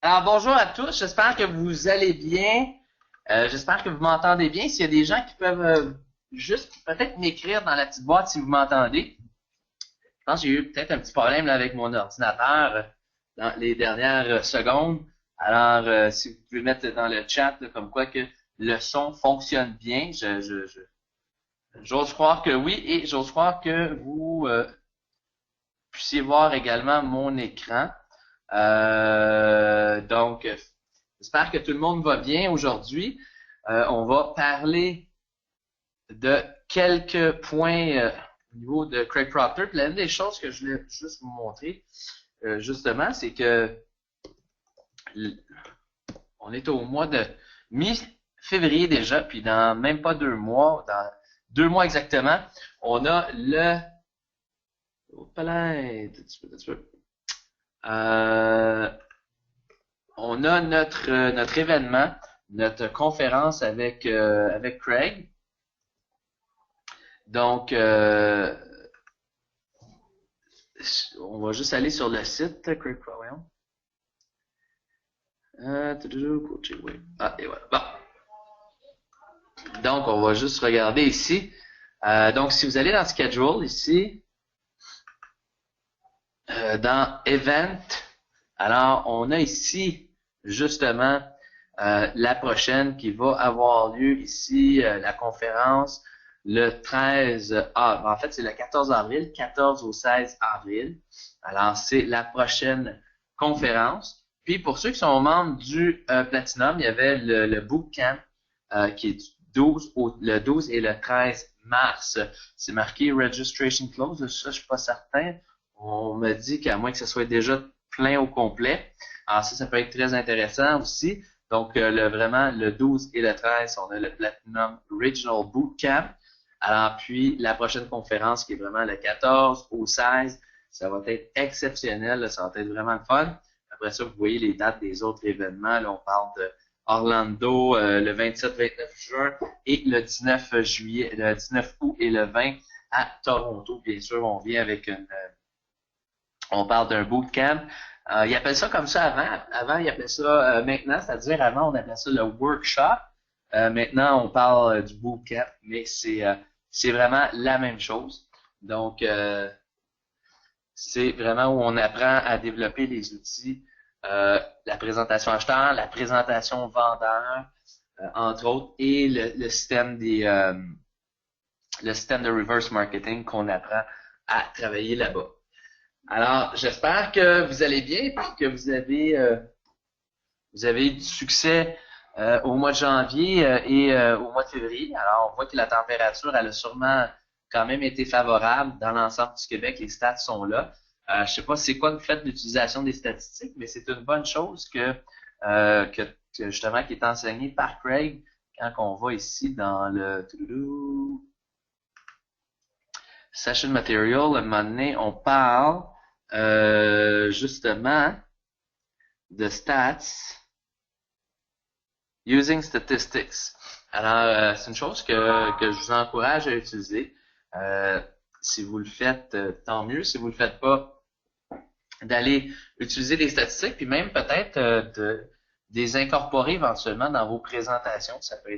Alors, bonjour à tous, j'espère que vous allez bien. J'espère que vous m'entendez bien. S'il y a des gens qui peuvent juste peut-être m'écrire dans la petite boîte si vous m'entendez. Je pense que j'ai eu peut-être un petit problème là, avec mon ordinateur dans les dernières secondes. Alors, si vous pouvez mettre dans le chat là, comme quoi que le son fonctionne bien, j'ose croire que oui et j'ose croire que vous puissiez voir également mon écran. Donc, j'espère que tout le monde va bien aujourd'hui. On va parler de quelques points au niveau de Craig Proctor. Puis l'une des choses que je voulais juste vous montrer, justement, c'est que on est au mois de mi-février déjà, puis dans même pas 2 mois, dans 2 mois exactement, on a le... Euh, on a notre événement, notre conférence avec Craig. Donc, on va juste aller sur le site Craig Proctor. Ah, et voilà. Bon. Donc, on va juste regarder ici. Donc, si vous allez dans Schedule ici, dans Event, alors on a ici justement la prochaine qui va avoir lieu ici, la conférence le 13 avril. En fait, c'est le 14 avril, 14 au 16 avril. Alors, c'est la prochaine conférence. Puis, pour ceux qui sont membres du Platinum, il y avait le Bootcamp qui est le 12 et le 13 mars. C'est marqué Registration Close. Ça, je suis pas certain. On me dit qu'à moins que ce soit déjà plein au complet. Alors ça peut être très intéressant aussi. Donc, vraiment, le 12 et le 13, on a le Platinum Regional Bootcamp. Alors, puis, la prochaine conférence qui est vraiment le 14 au 16, ça va être exceptionnel, là, ça va être vraiment le fun. Après ça, vous voyez les dates des autres événements. Là, on parle de Orlando le 27-29 juin et le 19 juillet, le 19 août et le 20 à Toronto. Bien sûr, on vient avec on parle d'un bootcamp. Ils appellent ça comme ça avant. Avant, ils appelaient ça maintenant, c'est-à-dire avant, on appelait ça le workshop. Maintenant, on parle du bootcamp, mais c'est vraiment la même chose. Donc, c'est vraiment où on apprend à développer les outils, la présentation acheteur, la présentation vendeur, entre autres, et le système de reverse marketing qu'on apprend à travailler là-bas. Alors, j'espère que vous allez bien et que vous avez eu du succès au mois de janvier et au mois de février. Alors, on voit que la température, elle a sûrement quand même été favorable dans l'ensemble du Québec. Les stats sont là. Je sais pas c'est quoi que vous faites l'utilisation des statistiques, mais c'est une bonne chose que justement qui est enseigné par Craig quand on va ici dans le session material. À un moment donné, on parle justement de stats using statistics. Alors, c'est une chose que je vous encourage à utiliser. Si vous le faites, tant mieux. Si vous le faites pas, d'aller utiliser des statistiques, puis même peut-être de les incorporer éventuellement dans vos présentations. Ça peut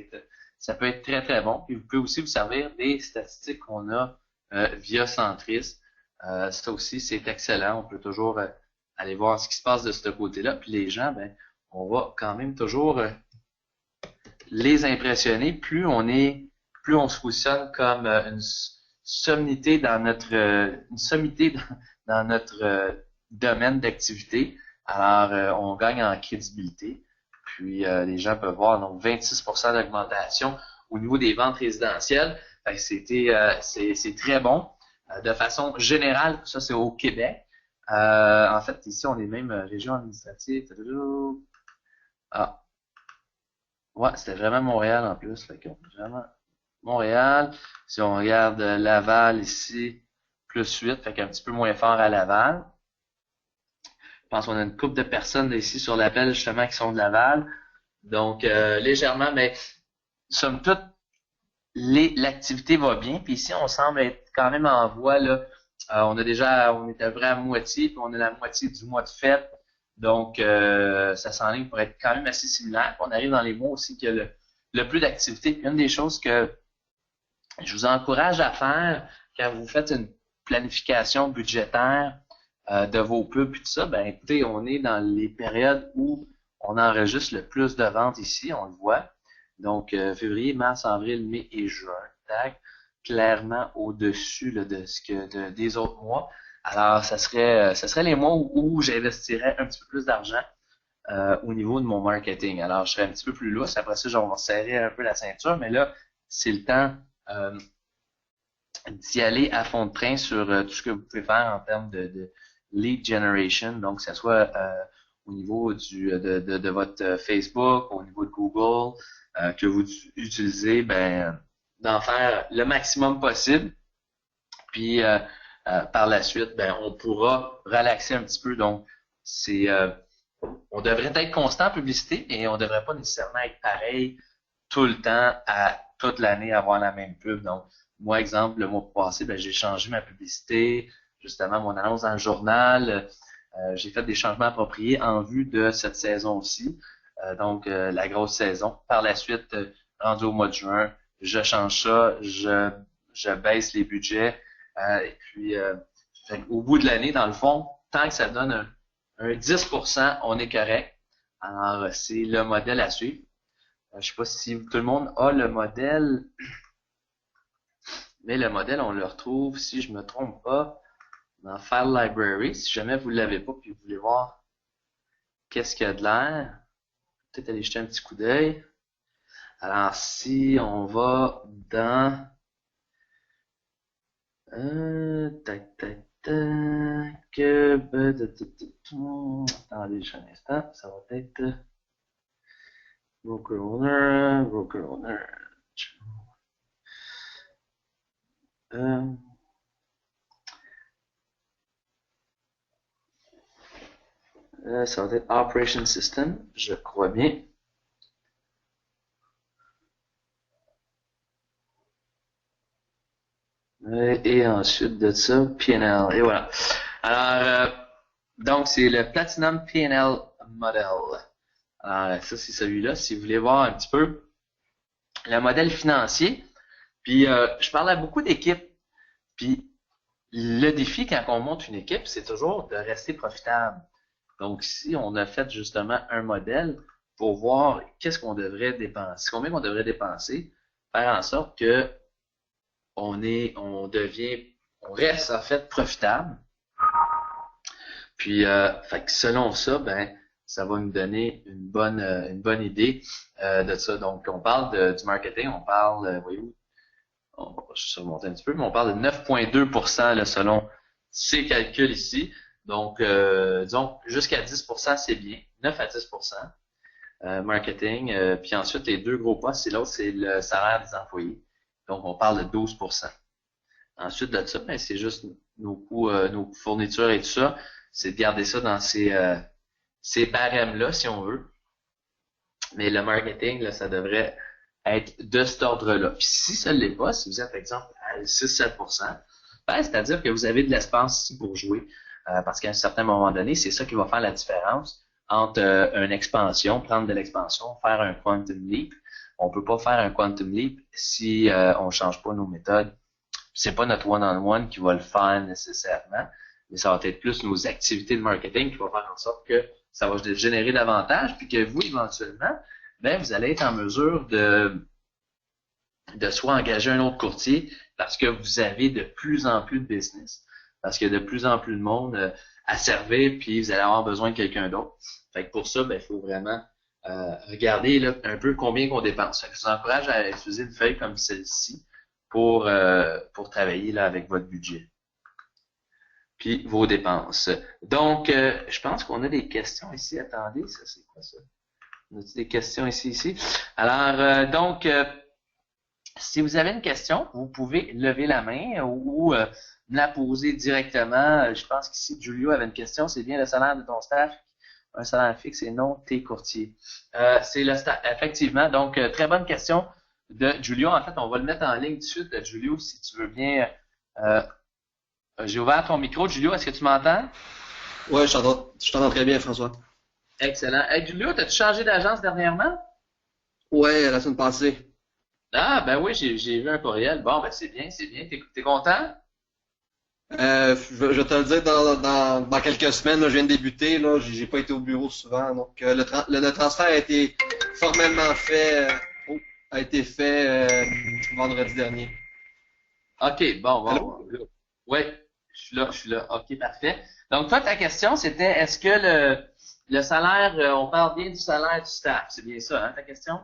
être très, très bon. Puis vous pouvez aussi vous servir des statistiques qu'on a via Centris. Ça aussi, c'est excellent. On peut toujours aller voir ce qui se passe de ce côté-là. Puis les gens, ben, on va quand même toujours les impressionner. Plus on se positionne comme une sommité dans notre domaine d'activité. Alors, on gagne en crédibilité. Puis les gens peuvent voir donc 26% d'augmentation au niveau des ventes résidentielles. C'est très bon. De façon générale, ça c'est au Québec. En fait, ici, on est même région administrative. Ah, ouais, c'était vraiment Montréal en plus. Fait que vraiment Montréal. Si on regarde Laval ici, plus 8, fait qu'un petit peu moins fort à Laval. Je pense qu'on a une couple de personnes ici sur l'appel justement qui sont de Laval. Donc, légèrement, mais somme toute, l'activité va bien. Puis ici, on semble être quand même en voie, là. On est à peu près à moitié, puis on est la moitié du mois de fête. Donc, ça s'enligne pour être quand même assez similaire. On arrive dans les mois aussi qu'il y a le plus d'activité. Puis une des choses que je vous encourage à faire quand vous faites une planification budgétaire de vos pubs et tout ça, ben écoutez, on est dans les périodes où on enregistre le plus de ventes ici, on le voit. Donc, février, mars, avril, mai et juin. Tac, clairement au-dessus de ce que des autres mois. Alors, ça serait les mois où j'investirais un petit peu plus d'argent au niveau de mon marketing. Alors, je serais un petit peu plus lousse. Après ça, je vais serrer un peu la ceinture, mais là, c'est le temps d'y aller à fond de train sur tout ce que vous pouvez faire en termes de lead generation. Donc, que ce soit au niveau de votre Facebook, au niveau de Google, que vous utilisez, ben, d'en faire le maximum possible. Puis, par la suite, ben, on pourra relaxer un petit peu. Donc, on devrait être constant en publicité et on devrait pas nécessairement être pareil tout le temps à toute l'année avoir la même pub. Donc, moi, exemple, le mois passé, ben, j'ai changé ma publicité, justement mon annonce dans le journal. J'ai fait des changements appropriés en vue de cette saison-ci. Donc, la grosse saison. Par la suite, rendu au mois de juin, je change ça, je baisse les budgets. Et puis, au bout de l'année, dans le fond, tant que ça donne un 10%, on est correct. Alors, c'est le modèle à suivre. Je sais pas si tout le monde a le modèle, mais le modèle, on le retrouve, si je me trompe pas, dans File Library. Si jamais vous ne l'avez pas puis vous voulez voir qu'est-ce qu'il y a de l'air, peut-être aller jeter un petit coup d'œil. Alors, si on va dans... tac, tac, tac... Attendez juste un instant, ça va être... Broker Owner, Broker Owner... ça va être Operation System, je crois bien. Et ensuite de ça, P&L. Et voilà. Alors, donc, c'est le Platinum P&L Model. Alors, ça, c'est celui-là. Si vous voulez voir un petit peu le modèle financier. Puis, je parle à beaucoup d'équipes. Puis, le défi quand on monte une équipe, c'est toujours de rester profitable. Donc, ici, on a fait justement un modèle pour voir qu'est-ce qu'on devrait dépenser, combien on devrait dépenser, faire en sorte que on reste en fait profitable. Puis, fait que selon ça, ben, ça va nous donner une bonne idée de ça. Donc, on parle du marketing, on parle, voyez-vous, on va juste remonter un petit peu, mais on parle de 9,2% selon ces calculs ici. Donc, disons, jusqu'à 10%, c'est bien. 9 à 10%. Marketing. Puis ensuite, les deux gros postes, c'est le salaire des employés. Donc, on parle de 12%. Ensuite de ça, ben, c'est juste nos coûts fournitures et tout ça. C'est de garder ça dans ces barèmes-là, si on veut. Mais le marketing, là, ça devrait être de cet ordre-là. Puis si ça ne l'est pas, si vous êtes, par exemple, à 6-7%, ben, c'est-à-dire que vous avez de l'espace ici pour jouer. Parce qu'à un certain moment donné, c'est ça qui va faire la différence entre une expansion, prendre de l'expansion, faire un quantum leap. On peut pas faire un quantum leap si on change pas nos méthodes. C'est pas notre one-on-one qui va le faire nécessairement, mais ça va être plus nos activités de marketing qui vont faire en sorte que ça va générer davantage, puis que vous, éventuellement, ben, vous allez être en mesure de soit engager un autre courtier parce que vous avez de plus en plus de business, parce qu'il y a de plus en plus de monde à servir, puis vous allez avoir besoin de quelqu'un d'autre. Fait que pour ça, ben, il faut vraiment regarder là, un peu combien qu'on dépense. Fait que je vous encourage à utiliser une feuille comme celle-ci pour travailler là, avec votre budget. Puis vos dépenses. Donc, je pense qu'on a des questions ici. Attendez, ça c'est quoi ça? On a des questions ici? Alors, donc, si vous avez une question, vous pouvez lever la main ou me la poser directement. Je pense qu'ici, Julio avait une question. C'est bien le salaire de ton staff, un salaire fixe et non tes courtiers. C'est le staff, effectivement. Donc, très bonne question de Julio. En fait, on va le mettre en ligne tout de suite. Julio, si tu veux bien. J'ai ouvert ton micro. Julio, est-ce que tu m'entends? Ouais, je t'entends très bien, François. Excellent. Hey, Julio, as-tu changé d'agence dernièrement? Ouais, la semaine passée. Ah, ben oui, j'ai vu un courriel. Bon, ben c'est bien, c'est bien. T'es content? Je vais te le dire dans quelques semaines, là, je viens de débuter, là, j'ai pas été au bureau souvent, donc le transfert a été formellement fait, a été fait vendredi dernier. OK, bon, Allô? bon. Oui, je suis là. OK, parfait. Donc, toi, ta question, c'était est-ce que le salaire, on parle bien du salaire du staff? C'est bien ça, hein, ta question?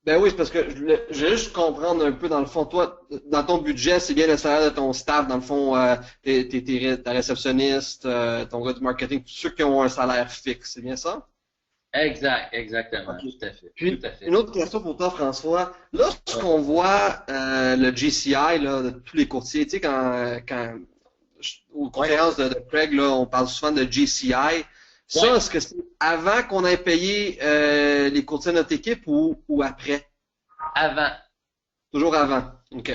Ben oui, c'est parce que je voulais juste comprendre un peu dans le fond, toi, dans ton budget, c'est bien le salaire de ton staff, dans le fond, ta réceptionniste, ton gars du marketing, tous ceux qui ont un salaire fixe, c'est bien ça? Exact, exactement. OK. Tout à fait. Tout Puis, à fait. une autre question pour toi, François. Lorsqu'on voit le GCI là, de tous les courtiers, tu sais, aux Oui, conférences de Craig, là, on parle souvent de GCI. oui. Ça, est-ce que c'est avant qu'on ait payé les courtiers de notre équipe ou après? Avant. Toujours avant. OK.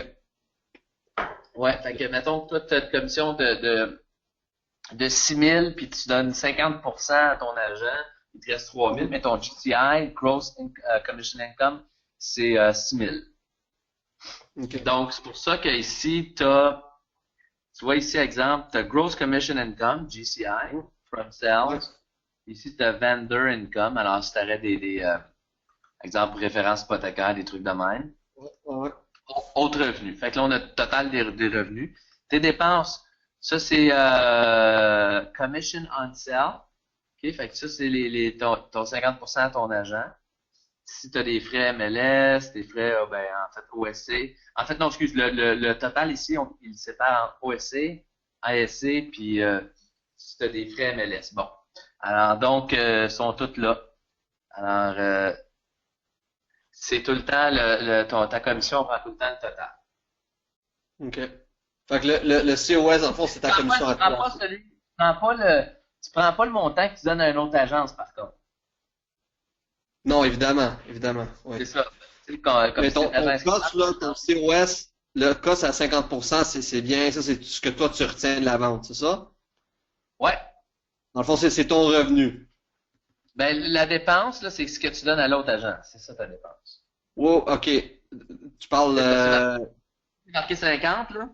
Ouais, fait que mettons que toi, tu as une commission de 6 000, puis tu donnes 50% à ton agent, il te reste 3 000, mais ton GTI, Commission Income, c'est 6 000. OK. Donc, c'est pour ça qu'ici, tu vois ici, exemple, tu as Gross Commission Income, GCI, Mhm. from Ouais. sales. Ici, tu as Vendor Income, alors si tu aurais exemple, références hypothécaires, des trucs de même. Ouais. Ouais. Autres revenus. Fait que là, on a le total des revenus. Tes dépenses, ça c'est commission on sale. OK? Fait que ça, c'est ton 50% à ton agent. Si tu as des frais MLS, des frais, ben, en fait, OSC. En fait, non, excuse, le total ici, il le sépare en OSC, ASC, puis si tu as des frais MLS. Bon. Alors, donc, sont toutes là. Alors, c'est tout le temps, ta commission prend tout le temps le total. OK. Fait que le COS, en fond, c'est ta commission à toi. Tu prends pas le montant que tu donnes à une autre agence, par contre. Non, évidemment. Évidemment. Oui. C'est ça. Tu sais, comme Mais si c'est une ton agence cost, externe, là, par ton exemple. COS, le cost à 50%, c'est bien, ça, c'est ce que toi, tu retiens de la vente, c'est ça? Ouais. Dans le fond, c'est ton revenu. Ben, la dépense, là, c'est ce que tu donnes à l'autre agence. C'est ça ta dépense. Oh, OK. Tu parles, C'est parce que c'est marqué 50, là.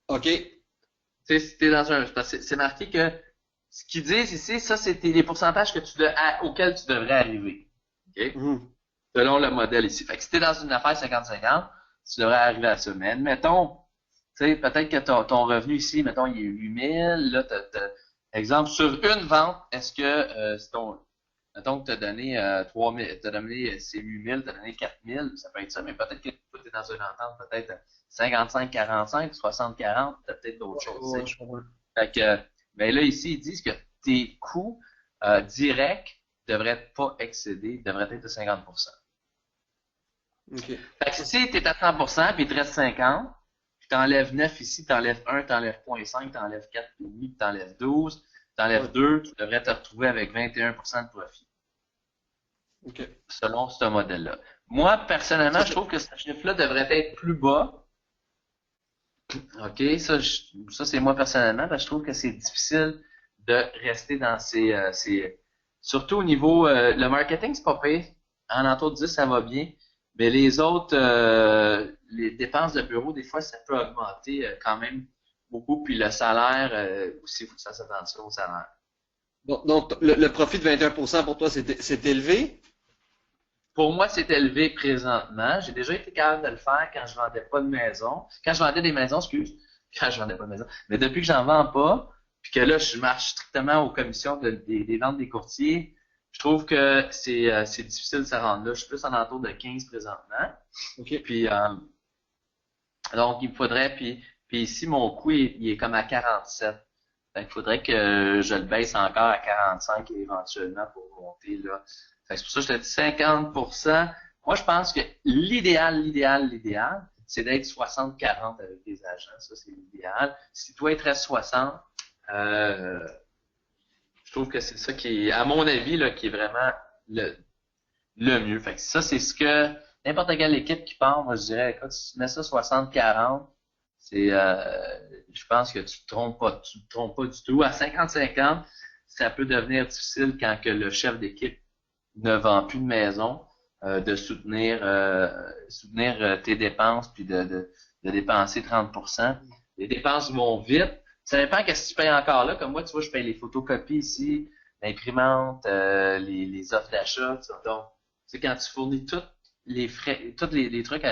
OK. Tu sais, si t'es dans un, c'est parce que c'est marqué que ce qu'ils disent ici, ça, c'est les pourcentages auxquels tu devrais arriver. OK? Mhm. Selon le modèle ici. Fait que si t'es dans une affaire 50-50, tu devrais arriver à ça. Mais admettons, tu sais, peut-être que ton revenu ici, mettons, il est 8 000. Là, exemple, sur une vente, est-ce que mettons que tu as donné 3 000, t'as donné c'est 8 000, tu as donné 4 000, ça peut être ça, mais peut-être que tu es dans une entente, peut-être 55-45, 60-40, tu as peut-être d'autres choses, tu Ouais, sais. je comprends. Fait que, ben là, ici, ils disent que tes coûts directs devraient pas devraient être de 50%. OK. Fait que si tu es à 100%, puis il te reste 50, puis t'enlèves 9 ici, t'enlèves 1, t'enlèves 0,5, t'enlèves 4,5, puis t'enlèves 12, Ouais. t'enlèves 2, tu devrais te retrouver avec 21% de profit, OK. selon ce modèle-là. Moi, Ça, personnellement, je c'est, trouve que ce chiffre-là devrait être plus bas. OK? Ça c'est moi personnellement, parce que je trouve que c'est difficile de rester dans surtout au niveau, le marketing, c'est pas pire. En entour de 10, ça va bien. Mais les autres, les dépenses de bureau, des fois, ça peut augmenter quand même beaucoup. Puis le salaire, aussi, il faut que ça s'attende au salaire. donc, le profit de 21% pour toi, c'est élevé? Pour moi, c'est élevé présentement. J'ai déjà été capable de le faire quand je vendais pas de maison. Quand je vendais des maisons, excuse. Quand je vendais pas de maison. Mais depuis que j'en vends pas, puis que là, je marche strictement aux commissions des ventes des courtiers, je trouve que c'est difficile de se rendre là. Je suis plus en entour de 15 présentement. OK. Puis donc, il me faudrait, puis ici, mon coût, il est comme à 47. Fait qu'il faudrait que je le baisse encore à 45 éventuellement pour monter là. Fait que c'est pour ça que je te dis 50%. Moi, je pense que l'idéal, c'est d'être 60-40 avec des agents. Ça, c'est l'idéal. Si toi, il te reste 60, euh, je trouve que c'est ça qui est, à mon avis, là, qui est vraiment le, le mieux. Fait que ça, c'est ce que n'importe quelle équipe qui part, moi, je dirais, écoute, si tu mets ça 60-40, je pense que tu te trompes pas du tout. À 50-50, ça peut devenir difficile quand que le chef d'équipe ne vend plus de maison, de soutenir tes dépenses puis de dépenser 30%. Les dépenses vont vite. Ça dépend qu'est-ce que tu payes encore là. Comme moi, tu vois, je paye les photocopies ici, l'imprimante, les offres d'achat. Donc, c'est quand tu fournis tous les frais, tous les trucs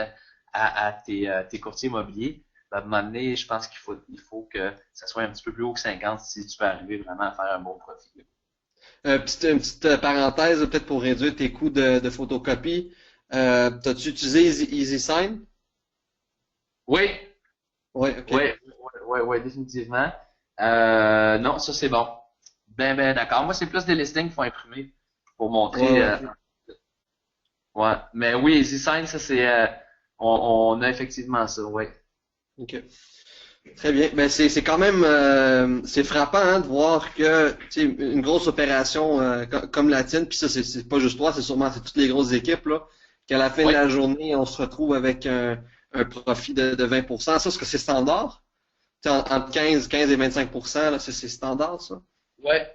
à tes courtiers immobiliers, ben, à un moment donné, je pense qu'il faut que ça soit un petit peu plus haut que 50 si tu veux arriver vraiment à faire un bon profit. Une petite parenthèse, peut-être pour réduire tes coûts de photocopie. T'as-tu utilisé EasySign? Oui, Oui, ok. oui, oui, oui, définitivement. Non, ça c'est bon. Ben, d'accord. Moi, c'est plus des listings qu'il faut imprimer pour Ouais, montrer. ouais. Ouais. Mais oui, EasySign, ça c'est, on a effectivement ça, oui. Ok. Très bien. Ben c'est quand même c'est frappant hein, de voir que tu sais, une grosse opération comme la tienne, puis ça c'est pas juste toi, c'est toutes les grosses équipes là, qu'à la fin de Oui, la journée on se retrouve avec un profit de 20%. Ça, est-ce que c'est standard? Tu sais, entre 15 et 25%, là, c'est standard ça? ouais.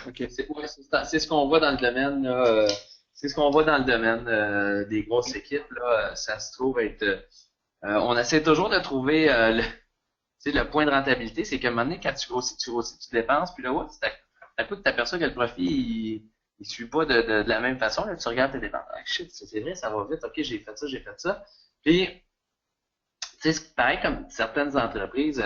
Ok. C'est ce qu'on voit dans le domaine, là, c'est ce qu'on voit dans le domaine des grosses équipes, là. Ça se trouve être. On essaie toujours de trouver tu sais, le point de rentabilité, c'est qu'à un moment donné, quand tu grossis, tu dépenses, puis là, ouais, d'un coup, tu t'aperçois que le profit, il suit pas de la même façon. Là, tu regardes tes dépenses. Ah, shit, c'est vrai, ça va vite. OK, j'ai fait ça, j'ai fait ça. Puis, tu sais, c'est pareil comme certaines entreprises,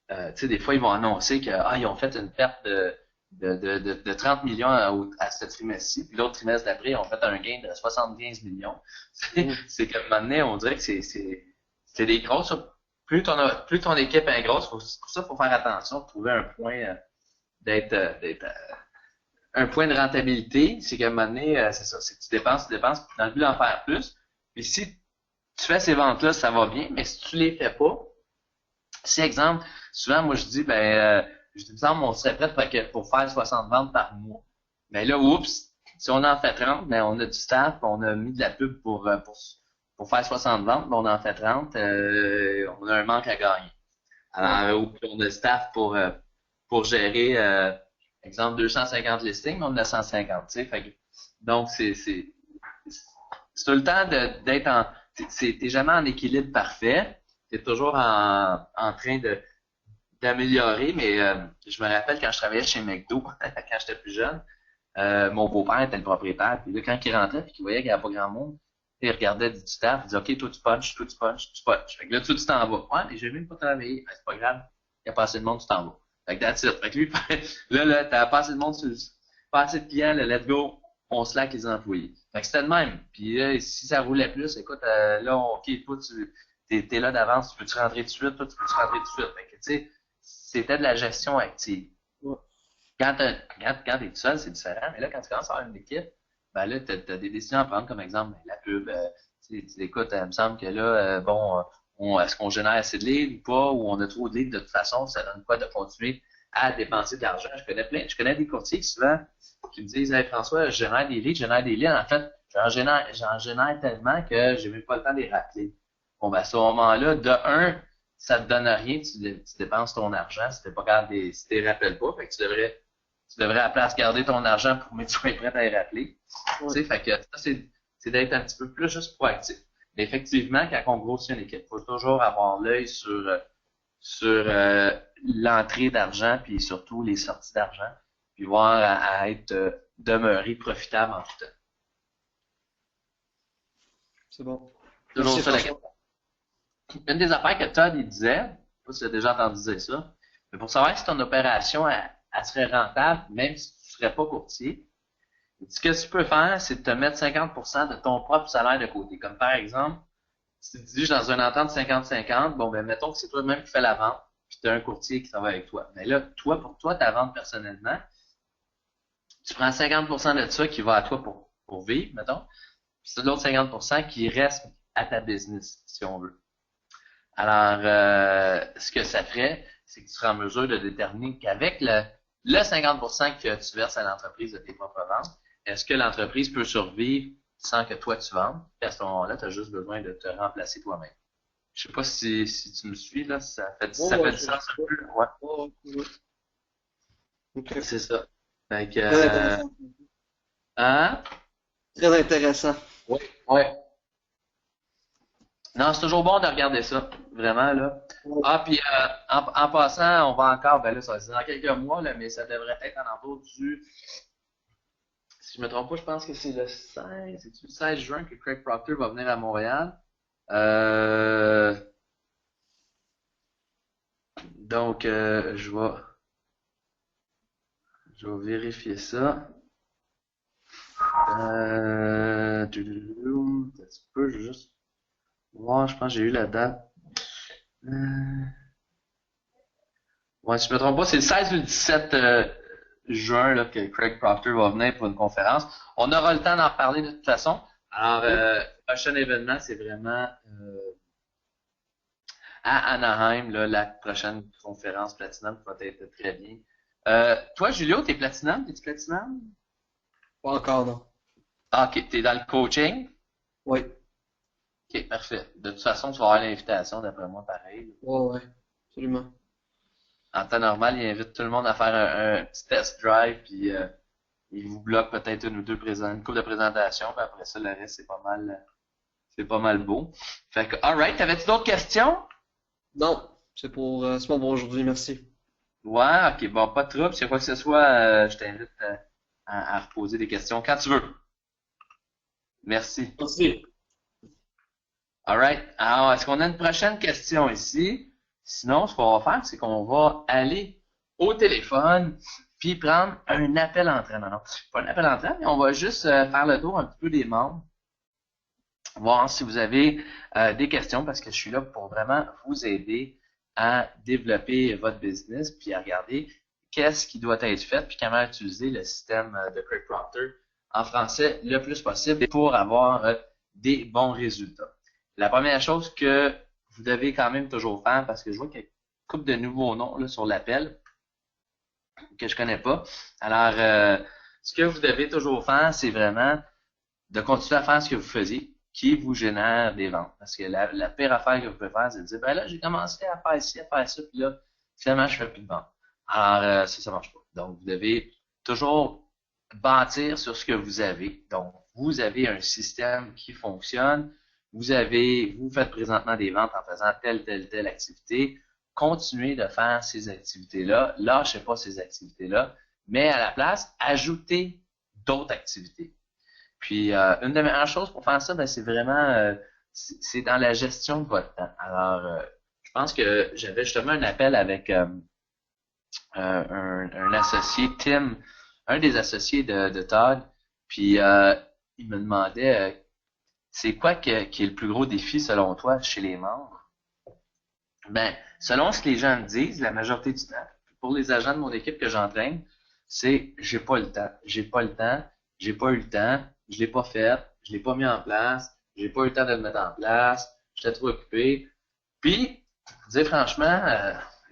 tu sais, des fois, ils vont annoncer que, ils ont fait une perte de 30 millions à ce trimestre-ci, puis l'autre trimestre d'après, ils ont fait un gain de 75 millions. Mhm. C'est qu'à un moment donné, on dirait que c'est des grosses. Plus ton équipe est grosse, pour ça, faut faire attention, trouver un point d'être un point de rentabilité. C'est qu'à un moment donné, c'est ça, c'est que tu dépenses, dans le but d'en faire plus. Puis si tu fais ces ventes-là, ça va bien, mais si tu les fais pas, si exemple, souvent moi je dis je dis, il me semble, on serait prêt pour faire 60 ventes par mois. Mais là, oups, si on en fait 30, mais on a du staff, on a mis de la pub pour faire 60 ventes, mais on en fait 30, on a un manque à gagner. Ouais. Alors, ou on a le staff pour gérer, exemple, 250 listings, mais on en a 150, tu sais. Donc, c'est tout le temps d'être t'es jamais en équilibre parfait. T'es toujours en train d'améliorer, mais je me rappelle quand je travaillais chez McDo, quand j'étais plus jeune, mon beau-père était le propriétaire, puis là, quand il rentrait puis qu'il voyait qu'il n'y avait pas grand monde, il regardait du staff, il disait, OK, toi tu punches, toi tu punches, tu punches. Fait que là, toi tu t'en vas. Ouais, mais j'ai même pas travaillé. Ben, c'est pas grave, il y a pas assez de monde, tu t'en vas. Fait que that's it. Fait que lui, là, t'as pas assez de monde, pas assez de clients, là, let's go, on slack les employés. Fait que c'était le même. Puis là, si ça roulait plus, écoute, là, OK, toi, t'es là d'avance, tu peux-tu rentrer tout de suite, toi, tu peux-tu rentrer tout de suite. Fait que, tu sais, c'était de la gestion active. Ouais. Quand t'es tout seul, c'est différent. Mais là, quand tu commences à avoir une équipe, ben là, t'as des décisions à prendre, comme exemple, la pub. Écoute, il me semble que là, est-ce qu'on génère assez de leads ou pas, ou on a trop de leads de toute façon, ça donne quoi de continuer à dépenser de l'argent. Je connais des courtiers qui souvent qui me disent, hey, François, je génère des leads. En fait, j'en génère tellement que j'ai même pas le temps de les rappeler. Bon, ben, à ce moment-là, de un, ça te donne rien, tu dépenses ton argent si t'es pas capable si t'es rappelles pas. Fait que tu devrais à la place garder ton argent pour que tu sois prêt à les rappeler. Tu Ouais. sais, fait que ça, c'est d'être un petit peu plus juste proactif. Mais effectivement, quand on grossit une équipe, il faut toujours avoir l'œil sur l'entrée d'argent, puis surtout les sorties d'argent, puis voir à être demeuré profitable en tout temps. C'est bon. Toujours Merci ça la François. question. Une des affaires que Todd il disait, je sais pas si tu as déjà entendu dire ça, mais pour savoir si ton opération elle serait rentable, même si tu serais pas courtier, ce que tu peux faire, c'est de te mettre 50% de ton propre salaire de côté. Comme par exemple, si tu dis dans une entente 50-50, bon ben mettons que c'est toi-même qui fais la vente, puis tu as un courtier qui travaille avec toi. Mais là, toi, pour toi, ta vente personnellement, tu prends 50% de ça qui va à toi pour vivre, mettons, puis c'est l'autre 50% qui reste à ta business, si on veut. Alors, ce que ça ferait, c'est que tu seras en mesure de déterminer qu'avec le 50% que tu verses à l'entreprise de tes propres ventes, est-ce que l'entreprise peut survivre sans que toi tu vendes? Puis à ce moment-là, tu as juste besoin de te remplacer toi-même. Je sais pas si tu me suis, là, ça fait, Ouais, ça ouais, fait du je sens un sais peu, ouais. pas. Ouais, ouais. Ok. C'est ça. Fait que, Très intéressant. hein? Très intéressant. Oui. Ouais. Non, c'est toujours bon de regarder ça. Vraiment, là. Ouais. Ah, puis en passant, on va encore, ben là, ça c'est dans quelques mois, là, mais ça devrait être en entour du, si je me trompe pas, je pense que c'est le 16, c'est le 16 juin que Craig Proctor va venir à Montréal. Euh, donc, je vais vérifier ça. Un petit peu, je vais juste voir, je pense que j'ai eu la date. Euh, ouais, si je me trompe pas, c'est le 16 ou le 17 juin là, que Craig Proctor va venir pour une conférence. On aura le temps d'en reparler de toute façon. Alors, Oui. le prochain événement, c'est vraiment à Anaheim, là, la prochaine conférence Platinum qui va être très bien. Toi, Julio, t'es Platinum? T'es-tu Platinum? Pas encore, non. Ah, ok, t'es dans le coaching? Oui. Ok, parfait. De toute façon, tu vas avoir l'invitation, d'après moi, pareil. Ouais, ouais. Absolument. En temps normal, il invite tout le monde à faire un petit test drive, puis il vous bloque peut-être une couple de présentations, puis après ça, le reste, c'est pas mal beau. Fait que, alright, t'avais-tu d'autres questions? Non. C'est bon pour aujourd'hui, merci. Ouais, ok, bon, pas de trouble. S'il y a quoi que ce soit, je t'invite à reposer des questions quand tu veux. Merci. Merci. Alright. Alors, est-ce qu'on a une prochaine question ici? Sinon, ce qu'on va faire, c'est qu'on va aller au téléphone puis prendre un appel entrant. Non, non, pas un appel entrant, mais on va juste faire le tour un petit peu des membres, voir si vous avez des questions parce que je suis là pour vraiment vous aider à développer votre business puis à regarder qu'est-ce qui doit être fait puis comment utiliser le système de Craig Proctor en français le plus possible pour avoir des bons résultats. La première chose que vous devez quand même toujours faire, parce que je vois qu'il y a une couple de nouveaux noms là, sur l'appel que je connais pas. Alors, ce que vous devez toujours faire, c'est vraiment de continuer à faire ce que vous faisiez qui vous génère des ventes. Parce que la pire affaire que vous pouvez faire, c'est de dire, ben là, j'ai commencé à faire ci, à faire ça, puis là, finalement, je fais plus de ventes. Alors, ça marche pas. Donc, vous devez toujours bâtir sur ce que vous avez. Donc, vous avez un système qui fonctionne. Vous faites présentement des ventes en faisant telle activité. Continuez de faire ces activités-là. Lâchez pas ces activités-là. Mais à la place, ajoutez d'autres activités. Puis une des meilleures choses pour faire ça, ben, c'est vraiment c'est dans la gestion de votre temps. Alors, je pense que j'avais justement un appel avec un associé, Tim, un des associés de Todd, puis il me demandait c'est quoi qui est le plus gros défi selon toi chez les membres? Ben, selon ce que les gens me disent, la majorité du temps, pour les agents de mon équipe que j'entraîne, c'est j'ai pas le temps, j'ai pas le temps, j'ai pas eu le temps, je l'ai pas fait, je l'ai pas mis en place, j'ai pas eu le temps de le mettre en place, j'étais trop occupé. Puis, dire franchement,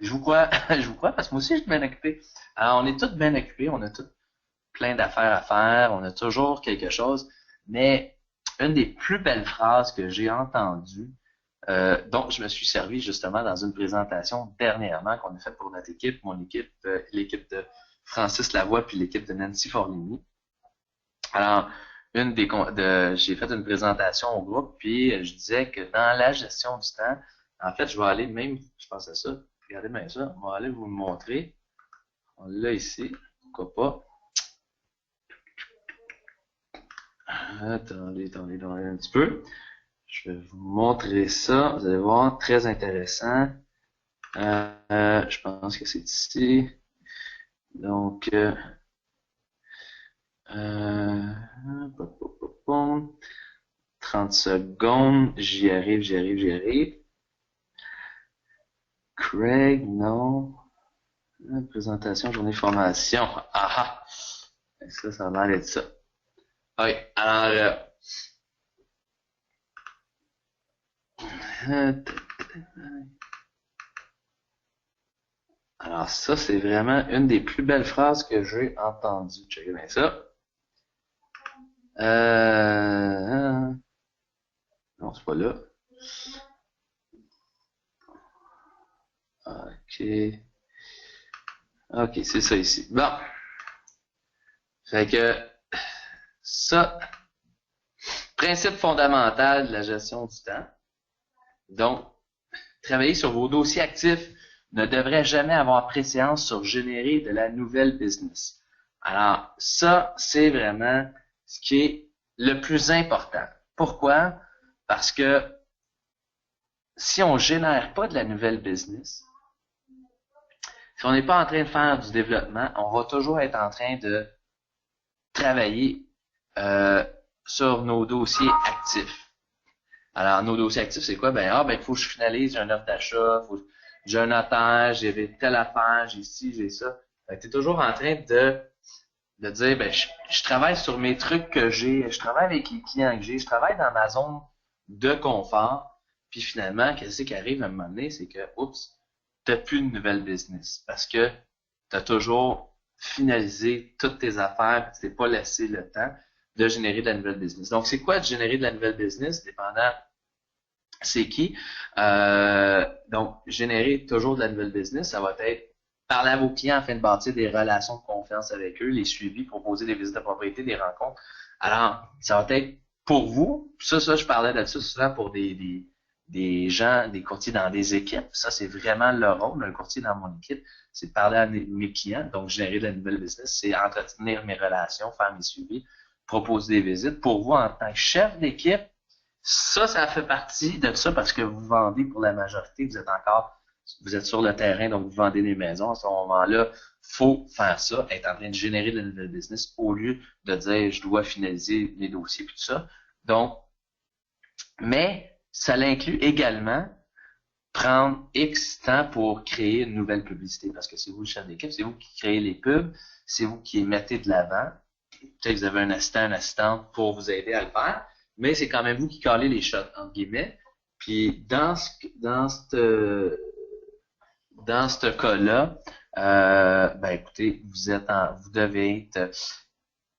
je vous crois, je vous crois parce que moi aussi je suis bien occupé. Alors, on est tous bien occupés, on a tous plein d'affaires à faire, on a toujours quelque chose, mais une des plus belles phrases que j'ai entendues, dont je me suis servi justement dans une présentation dernièrement qu'on a faite pour notre équipe, mon équipe, l'équipe de Francis Lavoie puis l'équipe de Nancy Forlini. Alors, j'ai fait une présentation au groupe puis je disais que dans la gestion du temps, en fait, je vais aller même, je pense à ça, regardez bien ça, on va aller vous le montrer. On l'a ici, pourquoi pas. Attendez un petit peu. Je vais vous montrer ça. Vous allez voir, très intéressant. Je pense que c'est ici. Donc, euh, 30 secondes. J'y arrive. Craig, non. Présentation, journée formation. Ah ah. Ça a l'air d'être ça. Oui, alors, alors ça, c'est vraiment une des plus belles phrases que j'ai entendues. Checkez bien ça. Non, c'est pas là. Ok. OK, c'est ça ici. Bon. Fait que ça, principe fondamental de la gestion du temps. Donc, travailler sur vos dossiers actifs ne devrait jamais avoir préséance sur générer de la nouvelle business. Alors, ça, c'est vraiment ce qui est le plus important. Pourquoi? Parce que si on génère pas de la nouvelle business, si on n'est pas en train de faire du développement, on va toujours être en train de travailler sur nos dossiers actifs. Alors, nos dossiers actifs, c'est quoi? Il faut que je finalise, j'ai une offre d'achat, j'ai un notaire, j'ai telle affaire, j'ai ci, j'ai ça. Tu es toujours en train de dire, je travaille sur mes trucs que j'ai, je travaille avec les clients que j'ai, je travaille dans ma zone de confort, puis finalement, qu'est-ce qui arrive à un moment donné, c'est que, oups, t'as plus de nouvelle business, parce que t'as toujours finalisé toutes tes affaires, tu t'es pas laissé le temps de générer de la nouvelle business. Donc, c'est quoi de générer de la nouvelle business, dépendant c'est qui? Donc, générer toujours de la nouvelle business, ça va être parler à vos clients afin de bâtir des relations de confiance avec eux, les suivis, proposer des visites de propriété, des rencontres. Alors, ça va être pour vous, ça, je parlais de ça souvent pour des gens, des courtiers dans des équipes. Ça, c'est vraiment le rôle d'un courtier dans mon équipe, c'est de parler à mes clients, donc générer de la nouvelle business, c'est entretenir mes relations, faire mes suivis, proposer des visites. Pour vous, en tant que chef d'équipe, ça fait partie de ça parce que vous vendez pour la majorité, vous êtes sur le terrain, donc vous vendez des maisons. À ce moment-là, faut faire ça, être en train de générer de la nouvelle business au lieu de dire je dois finaliser les dossiers et tout ça. Donc, mais ça l'inclut également prendre X temps pour créer une nouvelle publicité parce que c'est vous le chef d'équipe, c'est vous qui créez les pubs, c'est vous qui les mettez de l'avant. Peut-être que vous avez un assistant, une assistante pour vous aider à le faire, mais c'est quand même vous qui calez les shots, entre guillemets. Puis dans ce cas-là, écoutez, vous devez être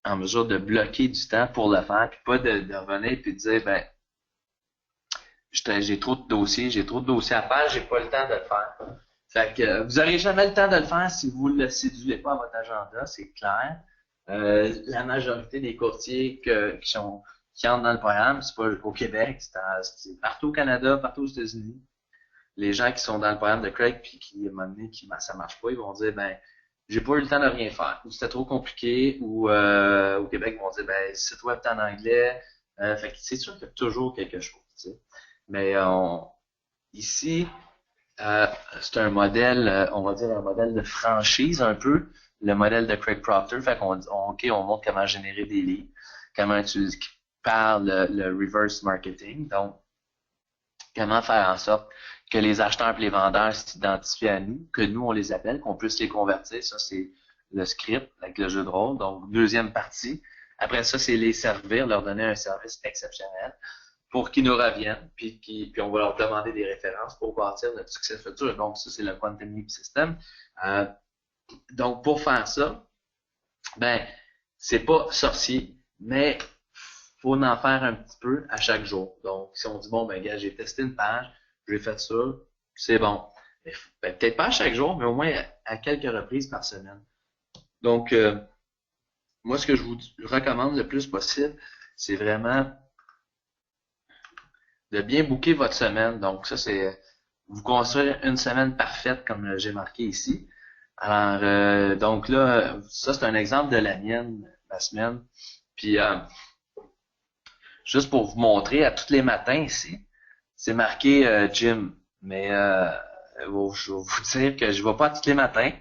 en mesure de bloquer du temps pour le faire, puis pas de revenir puis de dire j'ai trop de dossiers, à faire, j'ai pas le temps de le faire. Fait que vous n'aurez jamais le temps de le faire si vous ne le sédulez pas à votre agenda, c'est clair. La majorité des courtiers qui entrent dans le programme, c'est pas au Québec, c'est partout au Canada, partout aux États-Unis. Les gens qui sont dans le programme de Craig puis qui, à un moment donné, ça marche pas, ils vont dire, j'ai pas eu le temps de rien faire. Ou c'était trop compliqué, ou au Québec, ils vont dire, c'est toi le temps en anglais. Fait que c'est sûr qu'il y a toujours quelque chose, tu sais. Mais ici, c'est un modèle, on va dire un modèle de franchise un peu, le modèle de Craig Proctor. Fait on montre comment générer des leads, comment utiliser, par le reverse marketing. Donc, comment faire en sorte que les acheteurs et les vendeurs s'identifient à nous, que nous, on les appelle, qu'on puisse les convertir. Ça, c'est le script avec le jeu de rôle. Donc, deuxième partie. Après ça, c'est les servir, leur donner un service exceptionnel pour qu'ils nous reviennent, puis on va leur demander des références pour bâtir notre succès futur. Donc, ça, c'est le Quantum Leap System. Donc, pour faire ça, c'est pas sorcier, mais faut en faire un petit peu à chaque jour. Donc, si on dit, gars, j'ai testé une page, j'ai fait ça, c'est bon. Peut-être pas à chaque jour, mais au moins à quelques reprises par semaine. Donc, moi, ce que je vous recommande le plus possible, c'est vraiment de bien booker votre semaine. Donc, ça, c'est vous construire une semaine parfaite, comme j'ai marqué ici. Alors, donc là, ça, c'est un exemple de la mienne, la semaine. Puis, juste pour vous montrer, à tous les matins ici, c'est marqué gym. Mais je vais vous dire que je ne vais pas tous les matins,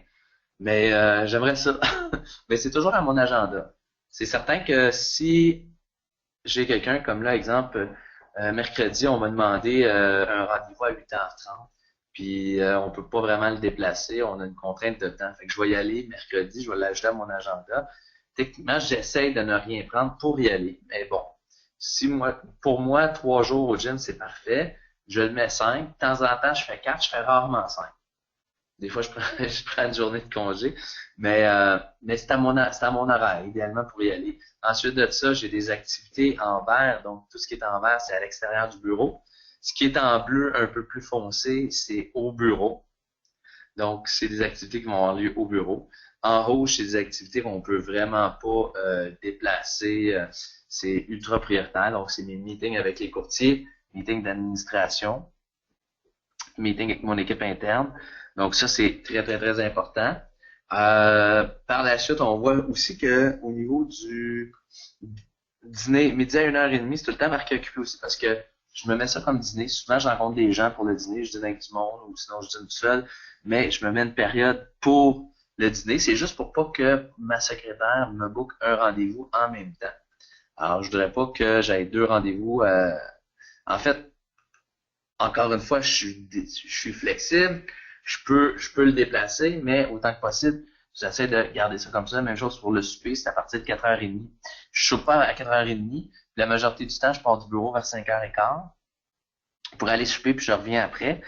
mais j'aimerais ça. Mais c'est toujours à mon agenda. C'est certain que si j'ai quelqu'un comme là, exemple, mercredi, on m'a demandé un rendez-vous à 8h30, puis on peut pas vraiment le déplacer, on a une contrainte de temps. Fait que je vais y aller mercredi, je vais l'ajouter à mon agenda. Techniquement, j'essaie de ne rien prendre pour y aller. Mais bon, pour moi, 3 jours au gym, c'est parfait. Je le mets 5. De temps en temps, je fais 4, je fais rarement 5. Des fois, je prends une journée de congé, mais c'est à mon horaire, idéalement pour y aller. Ensuite de ça, j'ai des activités en vert, donc tout ce qui est en vert, c'est à l'extérieur du bureau. Ce qui est en bleu un peu plus foncé, c'est au bureau. Donc, c'est des activités qui vont avoir lieu au bureau. En rouge, c'est des activités qu'on peut vraiment pas déplacer. C'est ultra prioritaire. Donc, c'est mes meetings avec les courtiers, meetings d'administration, meetings avec mon équipe interne. Donc, ça, c'est très, très, très important. Par la suite, on voit aussi que au niveau du dîner, midi à 1h30, c'est tout le temps marqué occupé aussi parce que je me mets ça comme dîner. Souvent, je rencontre des gens pour le dîner, je dîne avec du monde ou sinon je dîne tout seul, mais je me mets une période pour le dîner. C'est juste pour pas que ma secrétaire me book un rendez-vous en même temps. Alors, je voudrais pas que j'aille deux rendez-vous. En fait, encore une fois, je suis flexible. Je peux le déplacer, mais autant que possible, j'essaie de garder ça comme ça. Même chose pour le souper, c'est à partir de 4h30. Je soupe pas à 4h30. La majorité du temps, je pars du bureau vers 5h15 pour aller souper, puis je reviens après.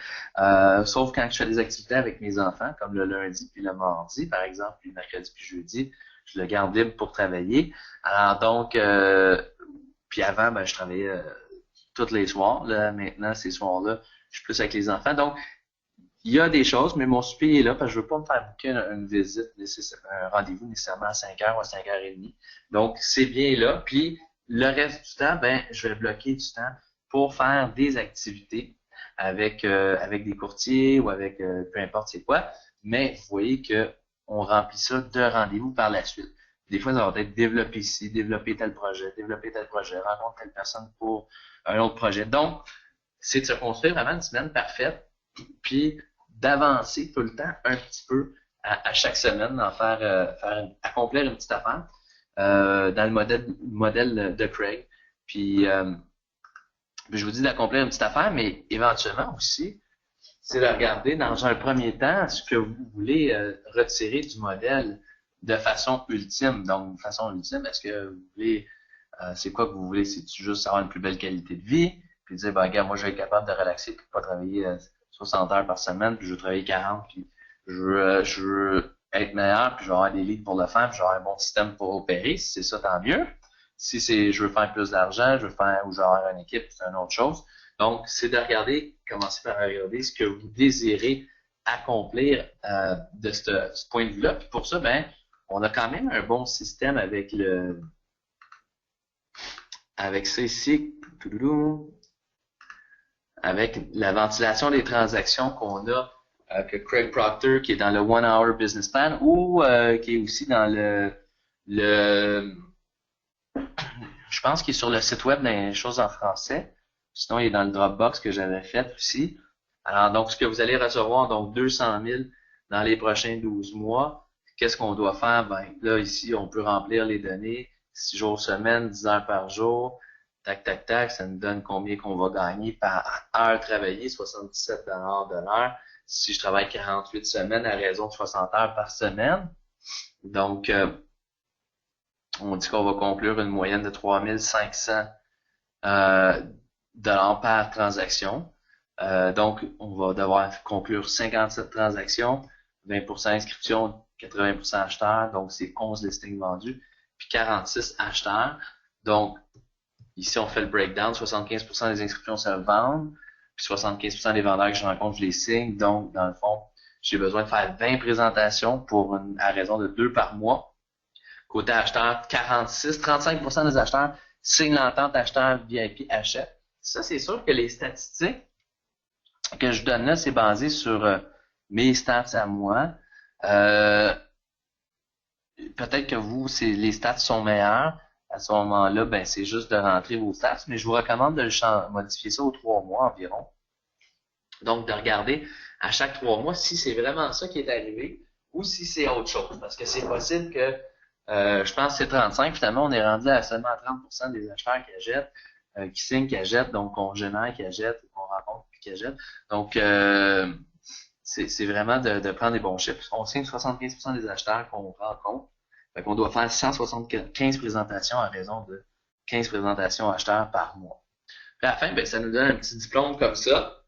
Sauf quand je fais des activités avec mes enfants, comme le lundi puis le mardi, par exemple, puis le mercredi puis jeudi, je le garde libre pour travailler. Alors donc, puis avant, ben, je travaillais tous les soirs. Là, maintenant, ces soirs-là, je suis plus avec les enfants. Donc, il y a des choses, mais mon souper est là parce que je veux pas me faire booker une visite, un rendez-vous nécessairement à 5h ou à 5h30. Donc, c'est bien là. Puis, le reste du temps, ben, je vais bloquer du temps pour faire des activités avec des courtiers ou avec peu importe c'est quoi. Mais vous voyez que on remplit ça de rendez-vous par la suite. Des fois, ça va être développer ici, développer tel projet, rencontrer telle personne pour un autre projet. Donc, c'est de se construire vraiment une semaine parfaite, puis d'avancer tout le temps un petit peu à chaque semaine, d'en accomplir une petite affaire dans le modèle de Craig. Puis, je vous dis d'accomplir une petite affaire, mais éventuellement aussi, c'est de regarder dans un premier temps ce que vous voulez retirer du modèle de façon ultime. Donc, de façon ultime, est-ce que vous voulez, c'est quoi que vous voulez? C'est-tu juste avoir une plus belle qualité de vie? Puis dire, ben, regarde, moi, je vais être capable de relaxer puis pas travailler 60 heures par semaine, puis je veux travailler 40, puis je veux être meilleur, puis je vais avoir des leads pour le faire, puis je vais avoir un bon système pour opérer. Si c'est ça, tant mieux. Si c'est je veux faire plus d'argent, je veux faire ou je veux avoir une équipe, c'est une autre chose. Donc, c'est de regarder, commencer par regarder ce que vous désirez accomplir de ce point de vue-là. Puis pour ça, ben, on a quand même un bon système avec ça ici, avec la ventilation des transactions qu'on a, que Craig Proctor, qui est dans le One Hour Business Plan, ou qui est aussi dans je pense qu'il est sur le site web des choses en français. Sinon, il est dans le Dropbox que j'avais fait aussi. Alors, donc, ce que vous allez recevoir, donc 200 000 dans les prochains 12 mois. Qu'est-ce qu'on doit faire? Ben, là, ici, on peut remplir les données. 6 jours semaine, 10 heures par jour. Tac, tac, tac. Ça nous donne combien qu'on va gagner par heure travaillée, 77 de l'heure. Si je travaille 48 semaines à raison de 60 heures par semaine. Donc, on dit qu'on va conclure une moyenne de 3500 dollars par transaction. Donc, on va devoir conclure 57 transactions, 20% inscription, 80% acheteurs, donc c'est 11 listings vendus, puis 46 acheteurs. Donc, ici, on fait le breakdown, 75% des inscriptions se vendent, puis 75% des vendeurs que je rencontre, je les signe. Donc, dans le fond, j'ai besoin de faire 20 présentations à raison de 2 par mois. Côté acheteur, 35% des acheteurs signent l'entente acheteur VIP achète. Ça, c'est sûr que les statistiques que je donne là, c'est basé sur mes stats à moi. Peut-être que vous, les stats sont meilleurs. À ce moment-là, ben, c'est juste de rentrer vos stats, mais je vous recommande de modifier ça aux 3 mois environ. Donc, de regarder à chaque 3 mois si c'est vraiment ça qui est arrivé ou si c'est autre chose. Parce que c'est possible que je pense que c'est 35. Finalement, on est rendu à seulement 30% des acheteurs qui achètent, qui signent, qui achètent, donc qu'on génère, qui achètent, qu'on rencontre, puis qui achètent. Donc, c'est vraiment de prendre des bons chiffres. On signe 75% des acheteurs qu'on rencontre. Fait qu'on doit faire 175 présentations à raison de 15 présentations acheteurs par mois. Puis à la fin, ben, ça nous donne un petit diplôme comme ça.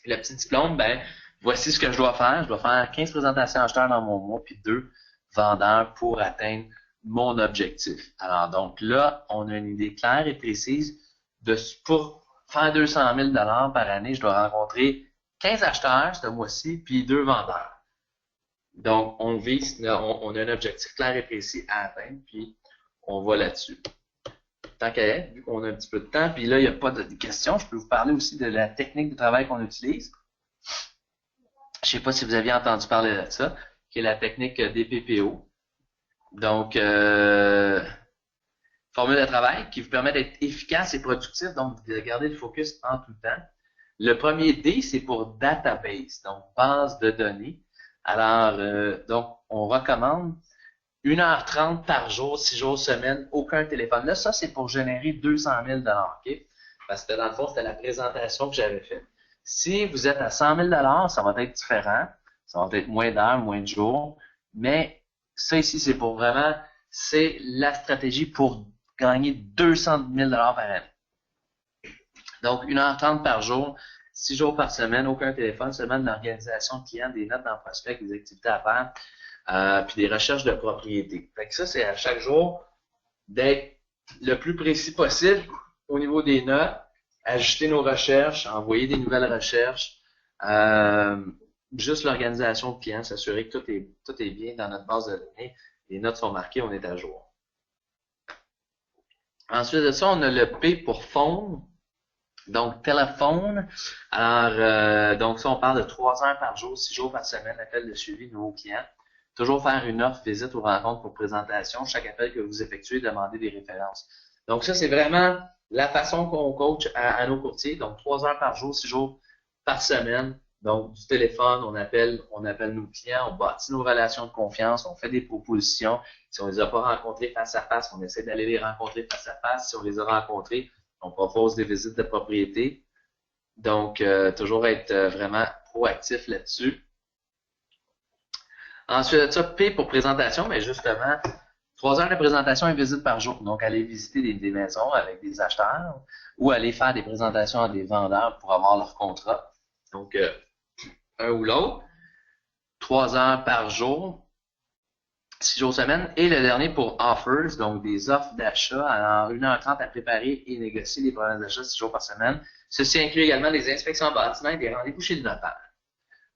Puis le petit diplôme, ben, voici ce que je dois faire. Je dois faire 15 présentations acheteurs dans mon mois, puis 2 vendeurs pour atteindre mon objectif. Alors donc là, on a une idée claire et précise pour faire 200 000 $ par année, je dois rencontrer 15 acheteurs ce mois-ci, puis 2 vendeurs. Donc, on vise, on a un objectif clair et précis à atteindre, puis on va là-dessus. Tant qu'à être, vu qu'on a un petit peu de temps, puis là, il n'y a pas de questions, je peux vous parler aussi de la technique de travail qu'on utilise. Je ne sais pas si vous aviez entendu parler de ça, qui est la technique des PPO. Donc, formule de travail qui vous permet d'être efficace et productif, donc de garder le focus en tout temps. Le premier D, c'est pour database, donc base de données. Alors, donc, on recommande 1h30 par jour, 6 jours semaine, aucun téléphone. Là, ça, c'est pour générer 200 000 OK? Parce que dans le fond, c'était la présentation que j'avais faite. Si vous êtes à 100 000 ça va être différent. Ça va être moins d'heures, moins de jours. Mais ça ici, c'est pour vraiment, c'est la stratégie pour gagner 200 000 par année. Donc, 1h30 par jour, 6 jours par semaine, aucun téléphone, seulement de l'organisation de clients, des notes dans prospect, des activités à faire, puis des recherches de propriété. Fait que ça, c'est à chaque jour d'être le plus précis possible au niveau des notes, ajuster nos recherches, envoyer des nouvelles recherches, juste l'organisation de clients, s'assurer que tout est bien dans notre base de données, les notes sont marquées, on est à jour. Ensuite de ça, on a le P pour phone. Donc, téléphone. Alors, donc ça, on parle de 3 heures par jour, 6 jours par semaine, appel de suivi de nouveaux clients. Toujours faire une offre, visite ou rencontre pour présentation. Chaque appel que vous effectuez, demandez des références. Donc, ça, c'est vraiment la façon qu'on coach à nos courtiers. Donc, 3 heures par jour, 6 jours par semaine. Donc, du téléphone, on appelle nos clients, on bâtit nos relations de confiance, on fait des propositions. Si on les a pas rencontrés face à face, on essaie d'aller les rencontrer face à face. Si on les a rencontrés, on propose des visites de propriété. Donc, toujours être vraiment proactif là-dessus. Ensuite de ça, P pour présentation, mais justement, 3 heures de présentation et visite par jour. Donc, aller visiter des maisons avec des acheteurs ou aller faire des présentations à des vendeurs pour avoir leur contrat. Donc, un ou l'autre. 3 heures par jour, 6 jours semaine. Et le dernier pour offers, donc des offres d'achat. Alors, 1h30 à préparer et négocier les promesses d'achat 6 jours par semaine. Ceci inclut également des inspections en bâtiment et des rendez-vous chez le notaire.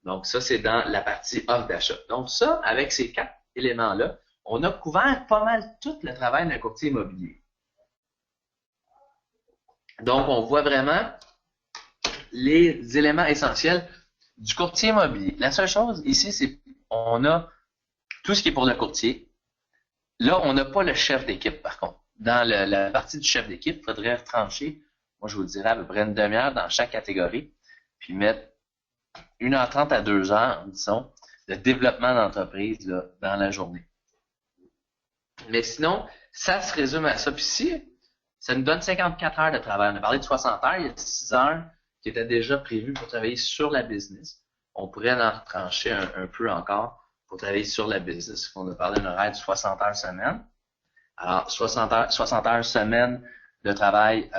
Donc, ça, c'est dans la partie offre d'achat. Donc, ça, avec ces 4 éléments-là, on a couvert pas mal tout le travail d'un courtier immobilier. Donc, on voit vraiment les éléments essentiels du courtier immobilier. La seule chose ici, c'est qu'on a tout ce qui est pour le courtier. Là, on n'a pas le chef d'équipe, par contre. Dans la partie du chef d'équipe, il faudrait trancher, moi je vous dirais à peu près une demi-heure dans chaque catégorie, puis mettre 1h30 à 2 heures, disons, de développement d'entreprise là, dans la journée. Mais sinon, ça se résume à ça. Puis ici, ça nous donne 54 heures de travail. On a parlé de 60 heures, il y a 6 heures qui étaient déjà prévues pour travailler sur la business. On pourrait en retrancher un peu encore pour travailler sur la business. On a parlé d'un horaire de 60 heures semaine. Alors, 60 heures semaine de travail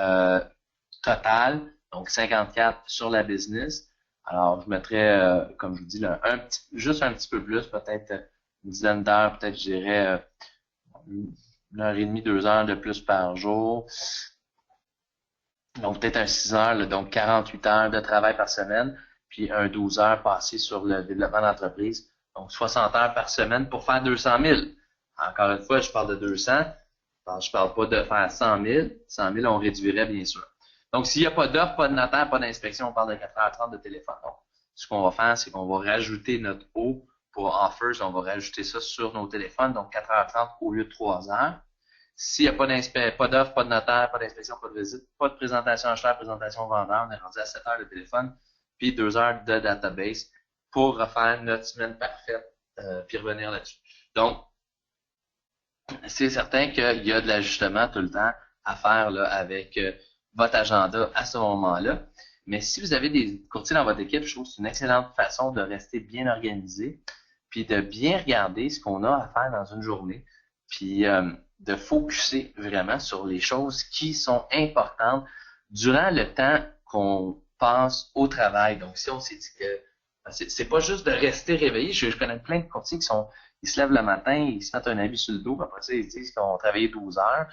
total, donc 54 sur la business. Alors, je mettrais, comme je vous dis, là, juste un petit peu plus, peut-être une dizaine d'heures, peut-être je dirais 1h30, 2 heures de plus par jour. Donc, peut-être un 6 heures, là, donc 48 heures de travail par semaine, puis un 12 heures passées sur le développement d'entreprise. Donc, 60 heures par semaine pour faire 200 000. Encore une fois, je parle de 200. Je parle pas de faire 100 000. 100 000, on réduirait, bien sûr. Donc, s'il n'y a pas d'offre, pas de notaire, pas d'inspection, on parle de 4h30 de téléphone. Donc, ce qu'on va faire, c'est qu'on va rajouter notre O pour offers, on va rajouter ça sur nos téléphones, donc 4h30 au lieu de 3 heures. S'il n'y a pas d'offre, pas de notaire, pas d'inspection, pas de visite, pas de présentation acheteur, présentation vendeur, on est rendu à 7 heures de téléphone, puis 2 heures de database pour refaire notre semaine parfaite, puis revenir là-dessus. Donc, c'est certain qu'il y a de l'ajustement tout le temps à faire là, avec votre agenda à ce moment-là. Mais si vous avez des courtiers dans votre équipe, je trouve que c'est une excellente façon de rester bien organisé, puis de bien regarder ce qu'on a à faire dans une journée, puis de focuser vraiment sur les choses qui sont importantes durant le temps qu'on passe au travail. Donc, si on s'est dit que c'est pas juste de rester réveillé, je connais plein de courtiers ils se lèvent le matin, ils se mettent un habit sur le dos, puis après ça, ils disent qu'ils ont travaillé 12 heures.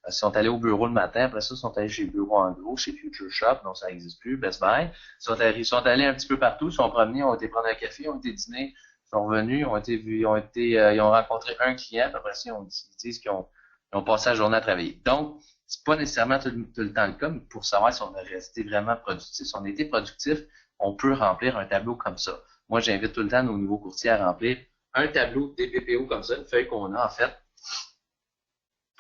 Ils sont allés au bureau le matin, après ça, ils sont allés chez Bureau en gros, chez Future Shop, non, ça n'existe plus, Best Buy. Ils sont allés un petit peu partout, ils sont promenés, ont été prendre un café, ont été dîner, sont revenus, ont été vus, ils ont rencontré un client, puis après ça, ils disent ils ont passé la journée à travailler. Donc, c'est pas nécessairement tout le temps le cas, mais pour savoir si on a resté vraiment productif, si on a été productif, on peut remplir un tableau comme ça. Moi, j'invite tout le temps nos nouveaux courtiers à remplir un tableau DPPO comme ça, une feuille qu'on a en fait.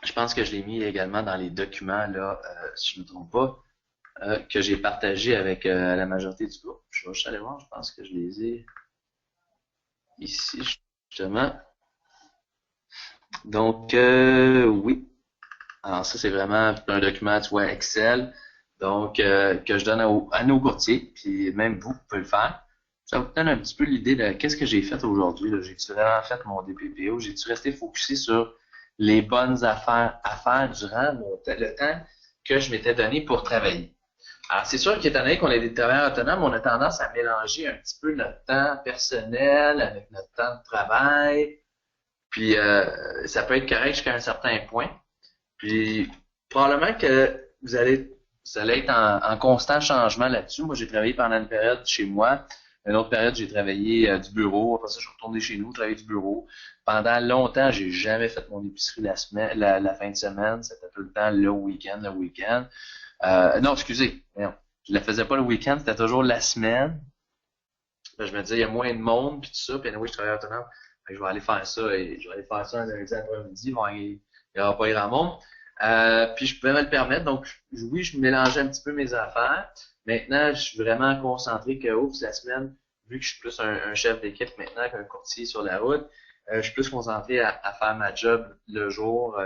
Je pense que je l'ai mis également dans les documents, là, si je ne me trompe pas, que j'ai partagé avec la majorité du groupe. Je vais juste aller voir, je pense que je les ai ici, justement. Donc, oui. Alors ça, c'est vraiment un document, tu vois, Excel, donc que je donne à nos courtiers, puis même vous pouvez le faire. Ça vous donne un petit peu l'idée de qu'est-ce que j'ai fait aujourd'hui. J'ai-tu vraiment fait mon DPPO? J'ai-tu resté focusé sur les bonnes affaires à faire durant le temps que je m'étais donné pour travailler? Alors, c'est sûr qu'étant donné qu'on est des travailleurs autonomes, on a tendance à mélanger un petit peu notre temps personnel avec notre temps de travail. Puis ça peut être correct jusqu'à un certain point. Puis probablement que vous allez être en constant changement là-dessus. Moi, j'ai travaillé pendant une période chez moi. Une autre période, j'ai travaillé du bureau. Après ça, je suis retourné chez nous, travailler du bureau. Pendant longtemps, j'ai jamais fait mon épicerie la semaine, la fin de semaine. C'était tout le temps le week-end. Non, excusez. Non, je la faisais pas le week-end, c'était toujours la semaine. Là, je me disais, il y a moins de monde, puis tout ça. Puis oui, je travaille autonome. Fait que je vais aller faire ça. Et je vais aller faire ça un lundi après-midi. Il n'y aura pas grand monde. Puis je pouvais me le permettre. Donc, oui, je mélangeais un petit peu mes affaires. Maintenant, je suis vraiment concentré que, la semaine, vu que je suis plus un chef d'équipe maintenant qu'un courtier sur la route, je suis plus concentré à faire ma job le jour,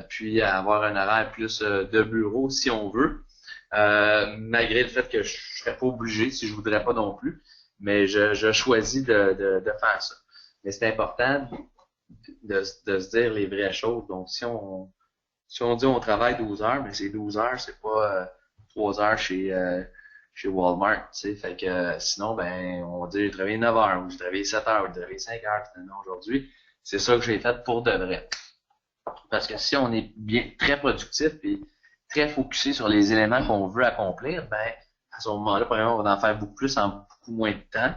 puis à avoir un horaire plus de bureau si on veut. Malgré le fait que je serais pas obligé si je voudrais pas non plus, mais je choisis de faire ça. Mais c'est important de se dire les vraies choses. Donc, si on dit on travaille 12 heures, mais c'est 12 heures, c'est pas 3 heures chez Walmart, tu sais. Fait que sinon, ben, on va dire j'ai travaillé 9 heures, ou j'ai travaillé 7 heures, ou j'ai travaillé 5 heures finalement aujourd'hui. C'est ça que j'ai fait pour de vrai. Parce que si on est bien très productif et très focusé sur les éléments qu'on veut accomplir, ben, à ce moment-là, premièrement, on va en faire beaucoup plus en beaucoup moins de temps.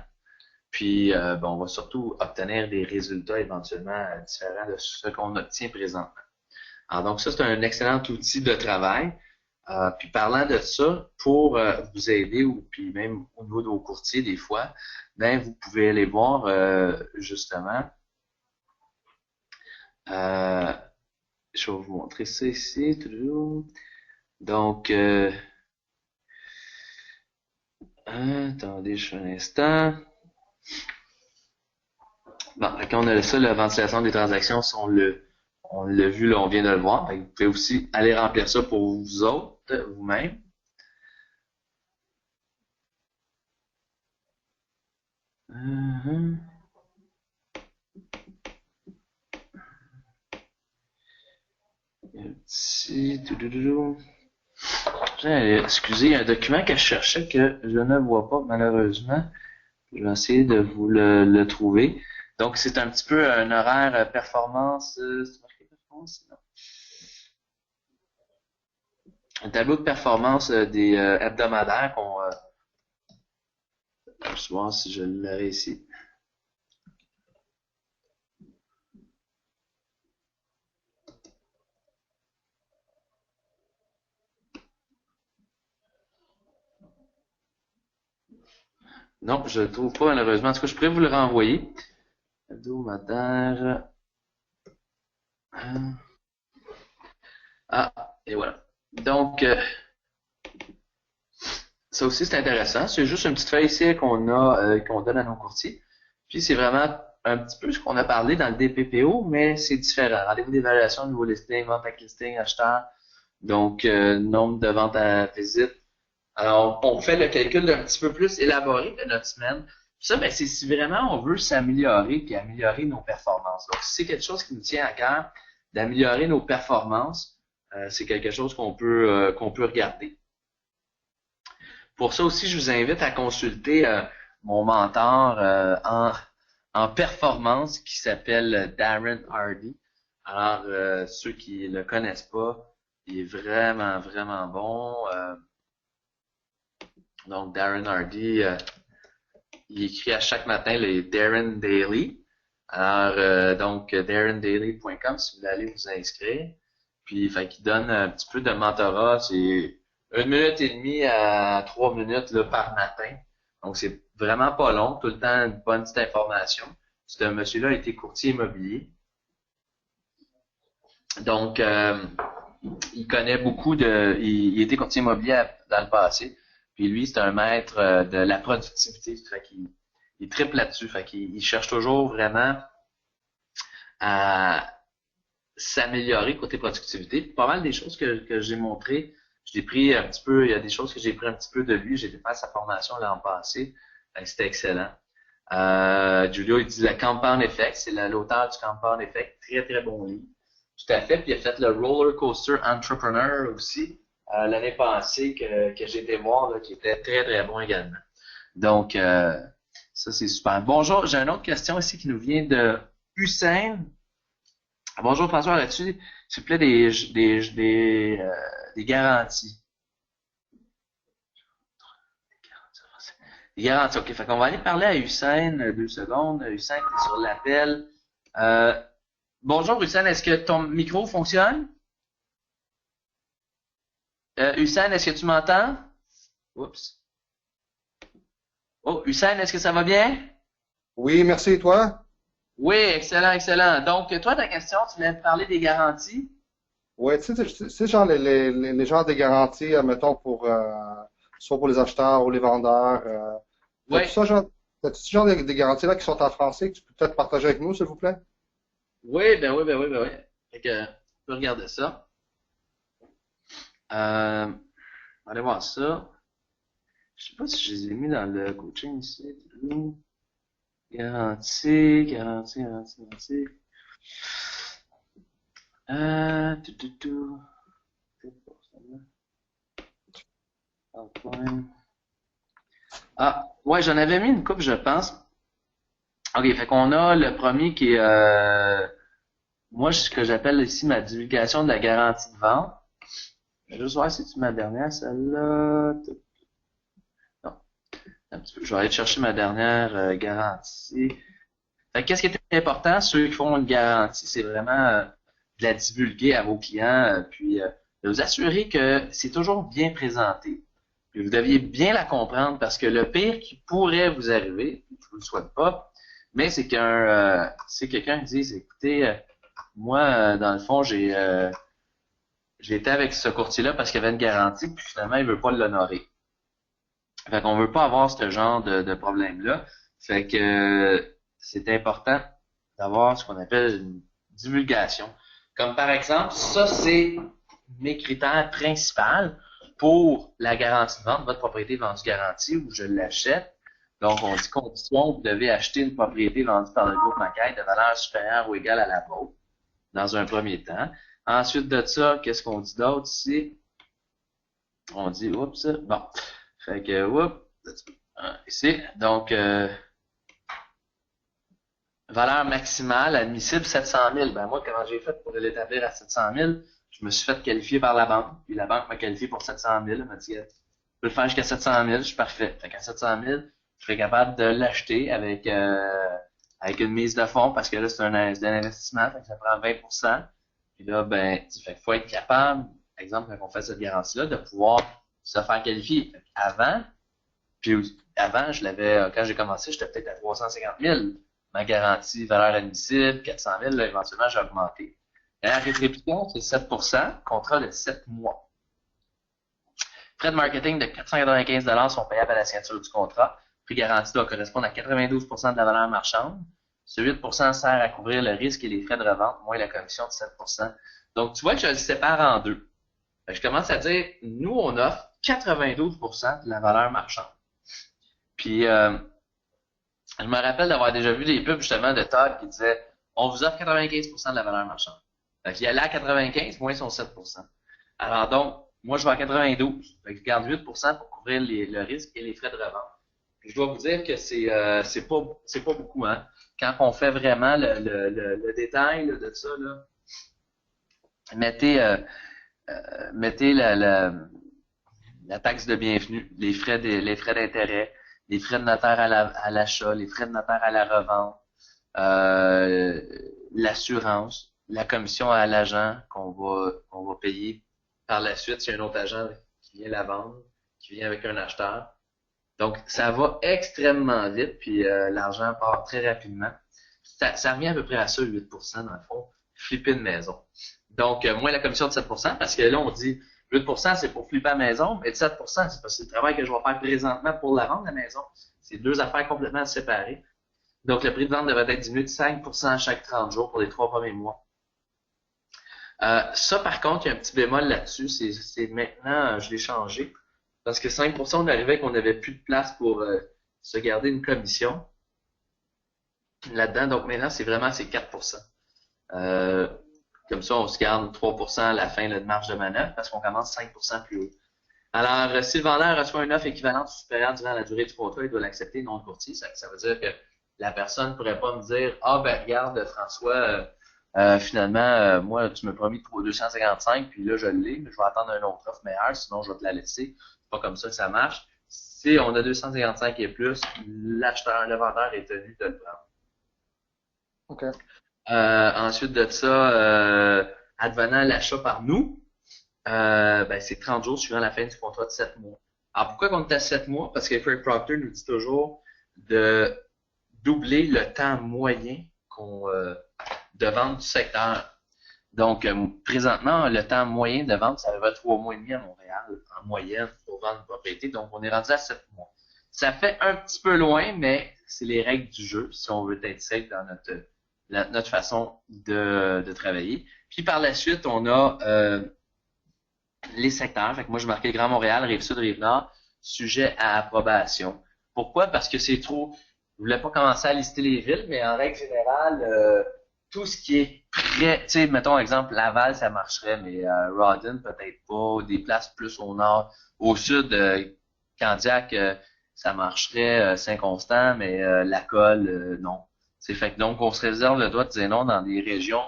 Puis, ben, on va surtout obtenir des résultats éventuellement différents de ce qu'on obtient présentement. Alors, donc, ça, c'est un excellent outil de travail. Puis, parlant de ça, pour vous aider, ou puis même au niveau de vos courtiers, des fois, ben, vous pouvez aller voir, justement, je vais vous montrer ça ici, toujours. Donc, attendez juste un instant. Bon, quand on a ça, la ventilation des transactions, on l'a vu, là, on vient de le voir. Vous pouvez aussi aller remplir ça pour vous autres, vous-même. Excusez, il y a un document que je cherchais que je ne vois pas, malheureusement. Je vais essayer de vous le trouver. Donc, c'est un petit peu un horaire performance. C'est marqué performance? Non. Un tableau de performance des hebdomadaires qu'on. Je vais voir si je l'aurai ici. Non, je ne le trouve pas malheureusement. En tout cas, je pourrais vous le renvoyer. Hebdomadaire. Ah, et voilà. Donc, ça aussi, c'est intéressant. C'est juste une petite feuille ici qu'on donne à nos courtiers. Puis, c'est vraiment un petit peu ce qu'on a parlé dans le DPPO, mais c'est différent. Rendez-vous d'évaluation, nouveau listing, vente à listing, acheteur. Donc, nombre de ventes à visite. Alors, on fait le calcul un petit peu plus élaboré de notre semaine. Ça, ben, c'est si vraiment on veut s'améliorer puis améliorer nos performances. Donc, si c'est quelque chose qui nous tient à cœur d'améliorer nos performances, c'est quelque chose qu'on peut regarder. Pour ça aussi, je vous invite à consulter mon mentor en performance qui s'appelle Darren Hardy. Alors, ceux qui le connaissent pas, il est vraiment, vraiment bon. Donc, Darren Hardy, il écrit à chaque matin les Darren Daily. Alors, donc, darrendaily.com si vous voulez aller vous inscrire. Puis, fait qu'il donne un petit peu de mentorat. C'est 1 minute et demie à 3 minutes là, par matin. Donc, c'est vraiment pas long. Tout le temps, une bonne petite information. Ce monsieur-là a été courtier immobilier. Donc, il connaît beaucoup il était courtier immobilier dans le passé. Puis lui, c'est un maître de la productivité. Fait qu'il il triple là-dessus. Fait qu'il cherche toujours vraiment à s'améliorer côté productivité. Pas mal des choses que j'ai montrées, j'ai pris un petit peu, il y a des choses que j'ai pris un petit peu de lui. J'ai fait sa formation l'an passé. C'était excellent. Julio, il dit le Compound Effect. C'est l'auteur du Compound Effect. Très, très bon livre. Tout à fait. Puis il a fait le Roller Coaster Entrepreneur aussi l'année passée que j'ai été voir, là, qui était très, très bon également. Donc, ça, c'est super. Bonjour, j'ai une autre question ici qui nous vient de Hussein. Bonjour François, as-tu, s'il vous plaît, des garanties? Des garanties, ok. Fait qu'on va aller parler à Hussein 2 secondes. Hussein, tu es sur l'appel. Bonjour Hussein, est-ce que ton micro fonctionne? Hussein, est-ce que tu m'entends? Oups. Oh, Hussein, est-ce que ça va bien? Oui, merci. Et toi? Oui, excellent, excellent. Donc, toi, ta question, tu voulais me parler des garanties? Oui, tu sais, genre les genres de garanties, mettons, soit pour les acheteurs ou les vendeurs. Oui. T'as-tu ce genre de garanties-là qui sont en français que tu peux peut-être partager avec nous, s'il vous plaît? Oui, ben oui, ben oui, ben oui. Fait que, on peut regarder ça. Allez voir ça. Je sais pas si je les ai mis dans le coaching ici. Garantie, garantie, garantie, garantie. Tout. Ah, ouais, j'en avais mis une coupe, je pense. Ok, fait qu'on a le premier qui est, moi, ce que j'appelle ici ma divulgation de la garantie de vente. Je vais juste voir si c'est ma dernière, celle-là. Non, un petit peu. Je vais aller chercher ma dernière garantie. Fait que qu'est-ce qui est important, ceux qui font une garantie, c'est vraiment de la divulguer à vos clients, puis de vous assurer que c'est toujours bien présenté. Puis vous deviez bien la comprendre parce que le pire qui pourrait vous arriver, je vous le souhaite pas, mais c'est c'est quelqu'un qui dit, écoutez, moi, dans le fond, j'ai été avec ce courtier-là parce qu'il y avait une garantie, puis finalement, il veut pas l'honorer. Fait qu'on veut pas avoir ce genre de problème-là. Fait que c'est important d'avoir ce qu'on appelle une divulgation. Comme par exemple, ça c'est mes critères principaux pour la garantie de vente, votre propriété vendue garantie ou je l'achète. Donc on dit condition, vous devez acheter une propriété vendue par le groupe Macaire de valeur supérieure ou égale à la vôtre dans un premier temps. Ensuite de ça, qu'est-ce qu'on dit d'autre ici? On dit, oups, bon. Fait que, oups, ici, donc, valeur maximale admissible 700 000. Ben moi, quand j'ai fait pour l'établir à 700 000, je me suis fait qualifier par la banque. Puis la banque m'a qualifié pour 700 000. Elle m'a dit, tu peux le faire jusqu'à 700 000, je suis parfait. Fait qu'à 700 000, je serais capable de l'acheter avec une mise de fonds parce que là, c'est un investissement, fait que ça prend 20%. Puis là, ben, fait qu'il faut être capable, par exemple, quand on fait cette garantie-là, de pouvoir se faire qualifier. Avant, je l'avais, quand j'ai commencé, j'étais peut-être à 350 000. Ma garantie, valeur admissible, 400 000, là, éventuellement, j'ai augmenté. La rétribution, c'est 7%, contrat de 7 mois. Frais de marketing de 495 sont payables à la signature du contrat. Prix garanti doit correspondre à 92% de la valeur marchande. Ce 8% sert à couvrir le risque et les frais de revente, moins la commission de 7%. Donc, tu vois que je le sépare en deux. Je commence à dire, nous, on offre 92% de la valeur marchande. Puis, je me rappelle d'avoir déjà vu des pubs, justement, de Todd qui disaient, on vous offre 95% de la valeur marchande. Fait qu'il y allait à 95, moins son 7%. Alors donc, moi, je vais à 92. Fait que je garde 8% pour couvrir le risque et les frais de revente. Je dois vous dire que c'est pas beaucoup, hein. Quand on fait vraiment le détail là, de ça, là, mettez, mettez la taxe de bienvenue, les frais d'intérêt, les frais de notaire à l'achat, les frais de notaire à la revente, euh, l'assurance, la commission à l'agent qu'on va payer par la suite s'il y a un autre agent qui vient la vendre, qui vient avec un acheteur. Donc, ça va extrêmement vite, puis l'argent part très rapidement. Ça revient à peu près à ça, 8% dans le fond, flipper une maison. Donc, moins la commission de 7%, parce que là, on dit 8%, c'est pour flipper la maison, mais 7%, c'est parce que c'est le travail que je vais faire présentement pour la vendre, la maison. C'est deux affaires complètement séparées. Donc, le prix de vente devrait être diminué de 5% à chaque 30 jours pour les 3 premiers mois. Ça, par contre, il y a un petit bémol là-dessus. C'est maintenant, je l'ai changé. Parce que 5%, on arrivait qu'on n'avait plus de place pour se garder une commission là-dedans. Donc maintenant, c'est 4%. Euh, Comme ça, on se garde 3% à la fin là, de marge de manœuvre parce qu'on commence 5% plus haut. Alors, si le vendeur reçoit une offre équivalente ou supérieure durant la durée du contrat, il doit l'accepter, non le courtier. Ça veut dire que la personne ne pourrait pas me dire, ah ben regarde François, finalement, moi tu m'as promis 255, puis là je l'ai, mais je vais attendre une autre offre meilleure, sinon je vais te la laisser. C'est pas comme ça que ça marche. Si on a 255 et plus, l'acheteur, le vendeur est tenu de le prendre. OK. Ensuite de ça, advenant l'achat par nous, ben, c'est 30 jours suivant la fin du contrat de 7 mois. Alors pourquoi on est à 7 mois? Parce que Craig Proctor nous dit toujours de doubler le temps moyen de vente du secteur. Donc, présentement, le temps moyen de vente, ça va 3 mois et demi à Montréal, en moyenne, pour vendre une propriété. Donc, on est rendu à 7 mois. Ça fait un petit peu loin, mais c'est les règles du jeu, si on veut être safe dans notre façon de travailler. Puis par la suite, on a les secteurs. Fait que moi, je marquais Grand Montréal, Rive-Sud, Rive-Nord, sujet à approbation. Pourquoi? Parce que c'est trop. Je voulais pas commencer à lister les villes, mais en règle générale, tout ce qui est près, tu sais, mettons exemple Laval, ça marcherait, mais Rawdon peut-être pas, des places plus au nord, au sud, Candiac, ça marcherait, Saint-Constant, mais Lacolle, non. C'est fait que donc on se réserve le droit de dire non dans des régions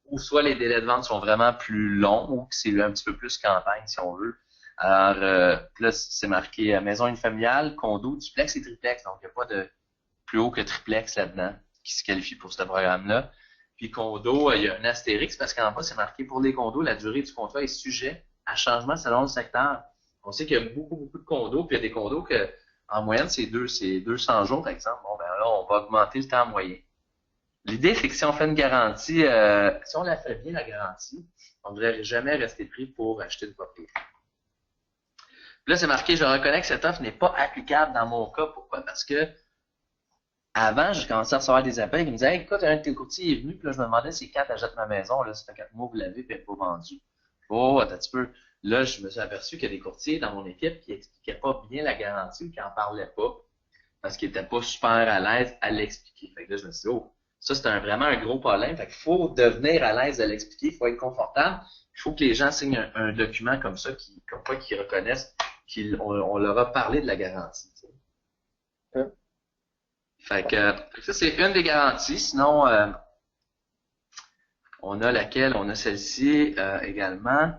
où soit les délais de vente sont vraiment plus longs ou que c'est un petit peu plus campagne si on veut. Alors là, c'est marqué maison unifamiliale, condo, duplex et triplex. Donc il n'y a pas de plus haut que triplex là-dedans qui se qualifie pour ce programme-là. Puis condo, il y a un astérix parce qu'en bas, c'est marqué pour les condos, la durée du contrat est sujet à changement selon le secteur. On sait qu'il y a beaucoup de condos, puis il y a des condos que en moyenne, c'est 200 jours, par exemple. Bon, ben là, on va augmenter le temps moyen. L'idée, c'est que si on fait une garantie, si on la fait bien, la garantie, on ne devrait jamais rester pris pour acheter une propriété. Puis là, c'est marqué, je reconnais que cette offre n'est pas applicable dans mon cas. Pourquoi? Parce que avant, j'ai commencé à recevoir des appels qui me disaient, hey, écoute, un de tes courtiers est venu, puis là, je me demandais si quand t'achètes ma maison, là, ça fait 4 mois que vous l'avez, puis elle n'est pas vendue. Oh, attends un petit peu. Là, je me suis aperçu qu'il y a des courtiers dans mon équipe qui expliquaient pas bien la garantie ou qui en parlaient pas parce qu'ils étaient pas super à l'aise à l'expliquer. Fait que là, je me suis dit, oh, ça, c'est vraiment un gros problème. Fait qu'il faut devenir à l'aise à l'expliquer, il faut être confortable. Il faut que les gens signent un document comme ça, comme quoi qu'ils reconnaissent qu'on leur a parlé de la garantie. OK. Fait que ça, c'est une des garanties. Sinon, on a laquelle? On a celle-ci également.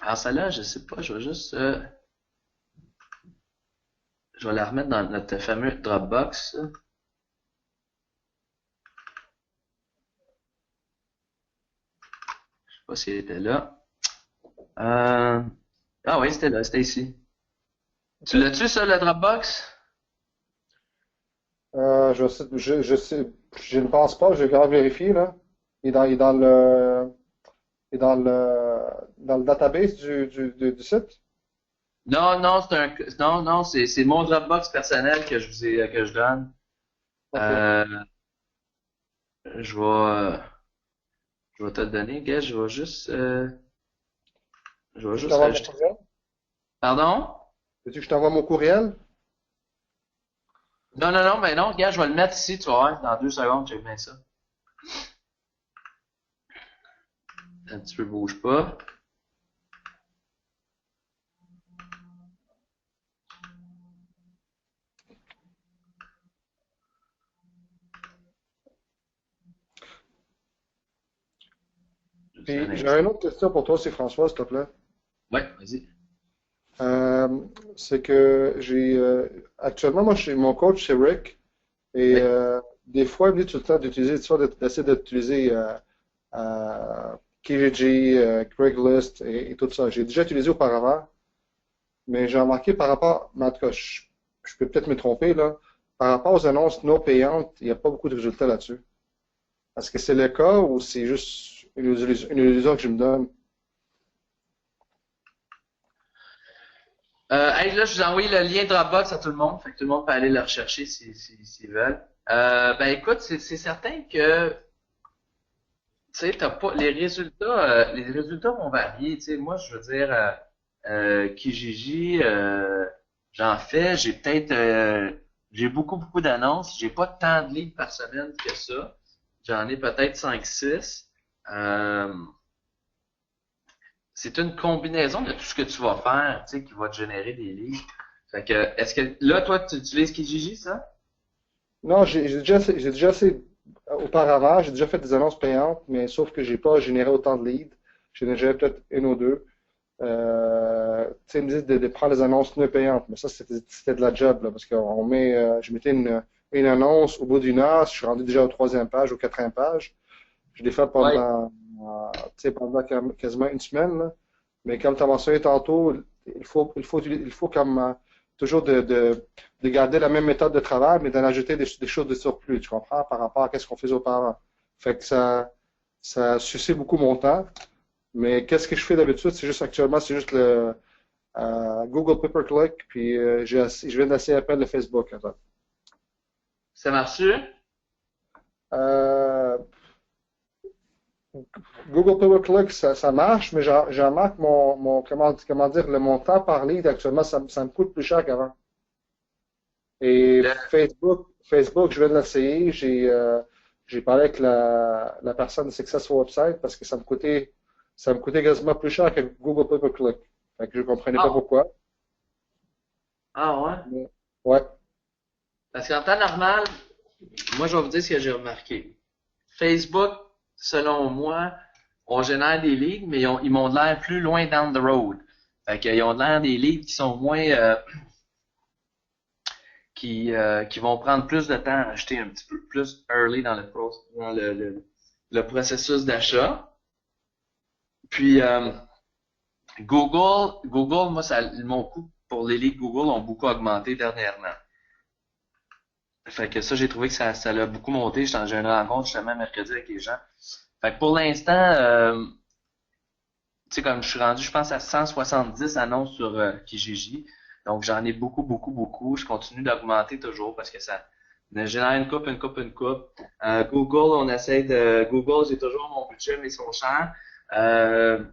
Alors celle-là, je sais pas, je vais juste je vais la remettre dans notre fameux Dropbox. Je sais pas si elle était là. Ah oui, c'était là, c'était ici. Tu l'as-tu, ça, le Dropbox? Je ne pense pas, je vais grave vérifier, là. Il est dans dans le database du site. Non, non, non, c'est mon Dropbox personnel que je donne. OK. Euh, je vais, euh, je vais te le donner, gars, je vais Veux-tu que je juste t'envoie mon rajouter. courriel? Pardon? Veux-tu que je t'envoie mon courriel? Non, non, non, mais non, gars, je vais le mettre ici, tu vas voir, dans 2 secondes, j'ai bien ça. Un petit peu bouge pas. C'est un Puis exemple. j'aurais une autre question pour toi, c'est François, s'il te plaît. Ouais, vas-y. C'est que actuellement, moi, mon coach, c'est Rick. Et Oui. des fois, il me dit tout le temps d'utiliser, d'essayer d'utiliser Kijiji, Craigslist et tout ça. J'ai déjà utilisé auparavant, mais j'ai remarqué par rapport, mais en tout cas, je peux peut-être me tromper là, par rapport aux annonces non payantes, il n'y a pas beaucoup de résultats là-dessus. Est-ce que c'est le cas ou c'est juste une illusion que je me donne? Hey, là, je vous ai envoyé le lien Dropbox à tout le monde, fait que tout le monde peut aller le rechercher s'ils veulent. Ben écoute, c'est certain que tu sais, t'as pas les résultats vont varier. Tu sais, moi, je veux dire, Kijiji, j'en fais, j'ai beaucoup d'annonces. J'ai pas tant de livres par semaine que ça. J'en ai peut-être 5 6. Euh, c'est une combinaison de tout ce que tu vas faire, tu sais, qui va te générer des livres. Fait que, est-ce que, là, toi, tu utilises Kijiji, ça? Non, j'ai déjà essayé auparavant, j'ai déjà fait des annonces payantes, mais sauf que j'ai pas généré autant de leads. J'en ai généré peut-être une ou deux. Tu sais, ils me disent de prendre les annonces non payantes, mais ça, c'était de la job, là, parce je mettais une annonce au bout d'une heure, je suis rendu déjà aux troisième page, aux quatrième page. Je l'ai fait Ouais. tu sais, pendant quasiment une semaine, là. Mais comme tu as mentionné tantôt, il faut comme toujours de garder la même méthode de travail, mais d'en ajouter des choses de surplus, tu comprends, par rapport à ce qu'on faisait auparavant. Fait que ça suscite beaucoup mon temps. Mais qu'est-ce que je fais d'habitude? C'est juste le Google Pay-per-click, puis je viens d'essayer à peine le Facebook. Attends. Ça marche-tu? Euh, Google Pay-per-click, ça marche, mais je remarque comment dire, le montant par lead actuellement, ça me coûte plus cher qu'avant. Et Le, Facebook, je viens de l'essayer. J'ai parlé avec la personne de Successful Website parce que ça me coûtait quasiment plus cher que Google Pay-per-click. Fait que je comprenais pas ah, pourquoi. ah ouais? Mais, ouais. Parce qu'en temps normal, moi, je vais vous dire ce que j'ai remarqué. Facebook, selon moi, on génère des leads, mais ils m'ont de l'air plus loin down the road. Fait qu'ils ont de l'air des leads qui sont moins, qui vont prendre plus de temps à acheter un petit peu plus early dans le processus d'achat. Puis, Google, moi, mon coût pour les leads Google ont beaucoup augmenté dernièrement. Fait que ça, j'ai trouvé que ça l'a beaucoup monté. J'ai une rencontre justement mercredi avec les gens. Fait que pour l'instant, tu sais, comme je suis rendu, je pense, à 170 annonces sur Kijiji. Donc, j'en ai beaucoup. Je continue d'augmenter toujours parce que ça me génère une coupe. Google, j'ai toujours mon budget, mais ils sont chers. Euh,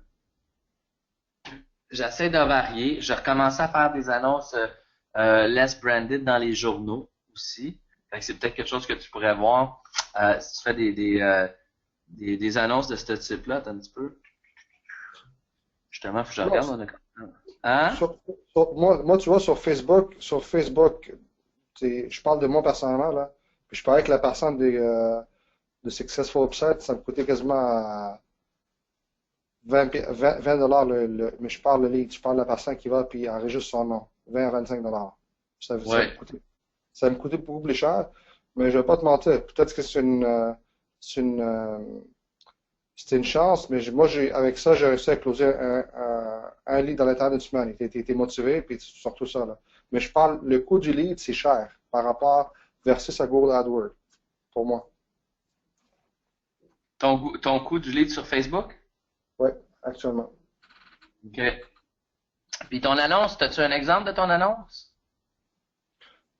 J'essaie de varier. Je recommence à faire des annonces less branded dans les journaux aussi. Fait que c'est peut-être quelque chose que tu pourrais voir si tu fais des annonces de ce type-là. Attends un petit peu. Justement, faut que je Non, regarde. Hein? moi, tu vois, sur Facebook, je parle de moi personnellement, là. Puis je parlais avec la personne de Successful Website, ça me coûtait quasiment 20 dollars mais je parle le lead, je parle de la personne qui va puis enregistre son nom. 20 à 25 dollars. Ouais. Ça me coûtait beaucoup plus cher, mais je vais pas te mentir. Peut-être que c'est c'était une chance, mais avec ça, j'ai réussi à closer un lead dans l'intérieur d'une semaine. T'es motivé, puis tu sors tout ça, là. Mais le coût du lead, c'est cher par rapport versus à Google AdWords, pour moi. Ton coût du lead sur Facebook? Ouais, actuellement. OK. Puis ton annonce, as-tu un exemple de ton annonce?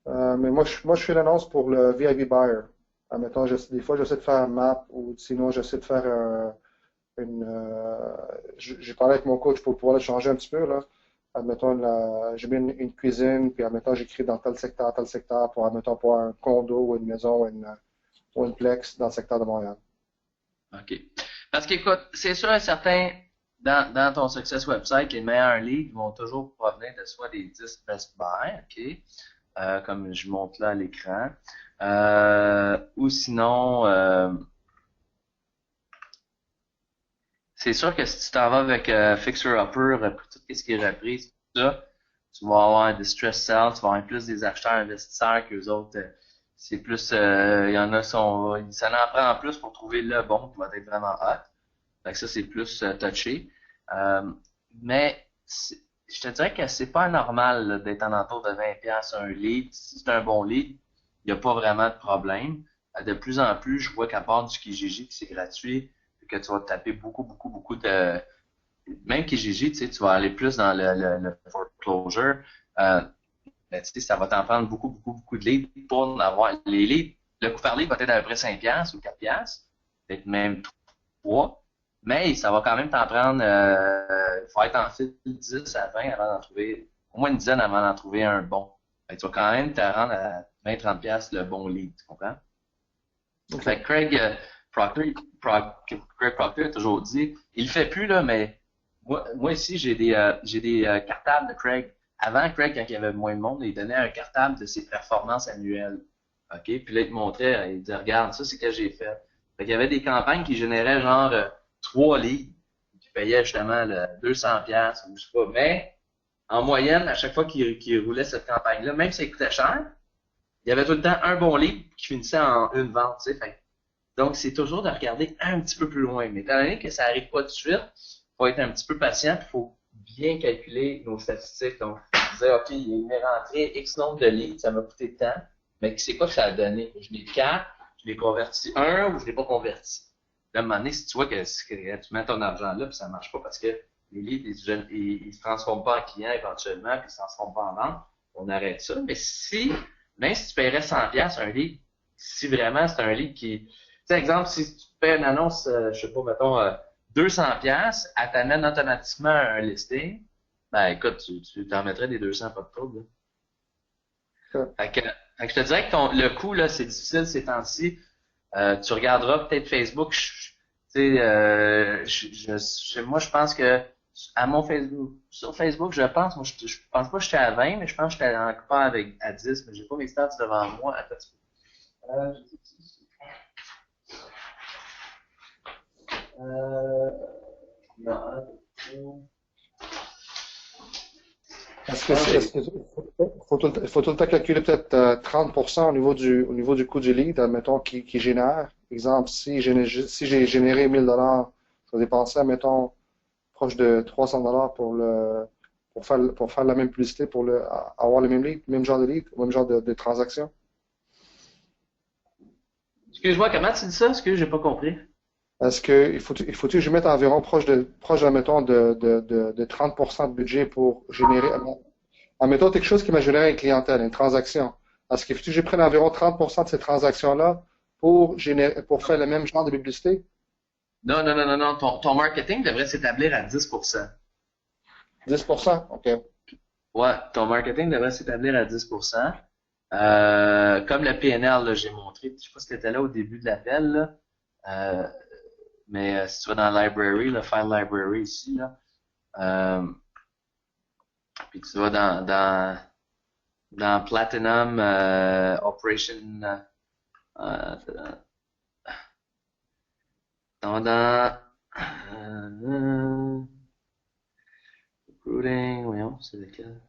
Mais moi, je fais l'annonce pour le VIB Buyer. Admettons, des fois, j'essaie de faire un map ou sinon, j'essaie de faire j'ai parlé avec mon coach pour pouvoir le changer un petit peu, là. Admettons, j'ai mis une cuisine, puis admettons, j'écris dans tel secteur, pour, admettons, pour un condo ou une maison ou une plex dans le secteur de Montréal. OK. Parce qu'écoute, c'est sûr et certain, dans ton success website, les meilleurs leads vont toujours provenir de soit des 10 best buy, OK? Comme je montre là à l'écran. Ou sinon, c'est sûr que si tu t'en vas avec Fixer Upper, pour tout ce qui est repris, tout ça, tu vas avoir un distress sell, tu vas avoir plus des acheteurs investisseurs qu'eux autres. C'est plus, il y en a ça en prend en plus pour trouver le bon qui va être vraiment hot. Fait que ça, c'est plus touché. Euh, mais je te dirais que c'est pas normal là, d'être en entour de 20$ un lead. Si c'est un bon lead, il n'y a pas vraiment de problème. De plus en plus, je vois qu'à part du Kijiji, qui c'est gratuit, que tu vas taper beaucoup de... Même Kijiji, tu sais, tu vas aller plus dans le foreclosure. Ben, tu sais, ça va t'en prendre beaucoup de leads pour avoir les leads. Le coût par lead va être à peu près 5$ ou 4$, peut-être même 3. Mais ça va quand même t'en prendre, faut être en fil 10 à 20 avant d'en trouver, au moins une dizaine avant d'en trouver un bon. Fait que tu vas quand même te rendre à 20-30$ le bon lead, tu comprends? OK. Fait que Craig Proctor a toujours dit, il le fait plus là, mais moi ici j'ai des cartables de Craig. Avant Craig, quand il y avait moins de monde, il donnait un cartable de ses performances annuelles. OK? Puis là, il te montrait, il disait, regarde, ça c'est ce que j'ai fait. Fait qu'il y avait des campagnes qui généraient genre 3 leads, qui payaient justement 200$ ou je sais pas. Mais en moyenne, à chaque fois qu'il roulait cette campagne-là, même si ça coûtait cher, il y avait tout le temps un bon lead qui finissait en une vente, tu sais. Donc, c'est toujours de regarder un petit peu plus loin. Mais étant donné que ça n'arrive pas tout de suite, il faut être un petit peu patient, il faut bien calculer nos statistiques. Donc, dire, OK, il m'est rentré X nombre de leads, ça m'a coûté tant, mais c'est quoi que ça a donné? Je l'ai 4, je l'ai converti 1 ou je l'ai pas converti. Là, à un moment donné, si tu vois que tu mets ton argent là, puis ça marche pas parce que les leads, ils se transforment pas en clients éventuellement, puis ils se transforment pas en vente, on arrête ça. Mais même si tu paierais 100$ un lead, si vraiment c'est un lead qui, tu sais, exemple, si tu fais une annonce, je sais pas, mettons, 200$, elle t'amène automatiquement un listing, ben écoute, tu t'en mettrais des 200, pas de trouble. OK. Fait que je te dirais que le coût, là, c'est difficile ces temps-ci. Tu regarderas peut-être Facebook. Tu sais, moi, je pense que à mon Facebook, sur Facebook, je pense, moi, je pense pas que j'étais à 20, mais je pense que j'étais encore à 10, mais j'ai pas mes stats devant moi. Attends, euh, non, Est-ce que il faut tout le temps calculer peut-être 30% au niveau du coût du lead, admettons, qui génère. Exemple, si j'ai généré 1000$, je vais dépenser, admettons, proche de 300$ pour faire la même publicité, avoir le même lead, même genre de lead, même genre de transaction. excuse-moi, comment tu dis ça? Excuse, j'ai pas compris. Est-ce il faut que je mette environ proche admettons, de 30% de budget pour générer, admettons quelque chose qui m'a généré une clientèle, une transaction. Est-ce qu'il faut que je prenne environ 30% de ces transactions-là pour faire le même genre de publicité? Non. Ton marketing devrait s'établir à 10%. 10%? OK. Ouais, ton marketing devrait s'établir à 10%. Comme le PNL, là, j'ai montré, je sais pas si tu étais là au début de l'appel, là. Euh, mais si tu vas dans Library, le File Library ici, là, puis tu vas dans Platinum Operation, euh, dans Recruiting, voyons, c'est lequel?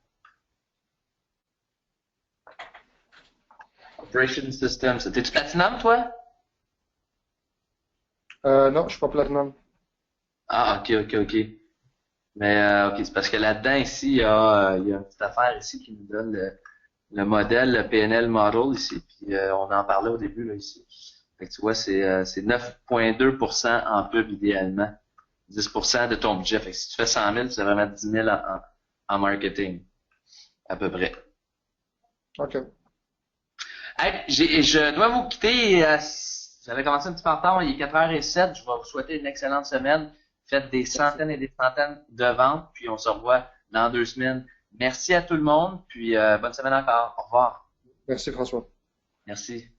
Operation Systems. T'es-tu Platinum, toi? Non, je suis pas platinum. Ah, ok. Mais ok, c'est parce que là-dedans, ici, il y a une petite affaire ici qui nous donne le modèle, le PNL model ici. Puis on en parlait au début là ici. Fait que tu vois, c'est 9,2% en pub idéalement. 10% de ton budget. Fait que si tu fais 100 000, tu devrais mettre 10 000 en marketing, à peu près. OK. Hey, je dois vous quitter. J'avais commencé un petit peu en retard. Il est 4h07. Je vais vous souhaiter une excellente semaine. Faites des Merci. centaines et des centaines de ventes. Puis on se revoit dans 2 semaines. Merci à tout le monde. Puis bonne semaine encore. Au revoir. Merci, François. Merci.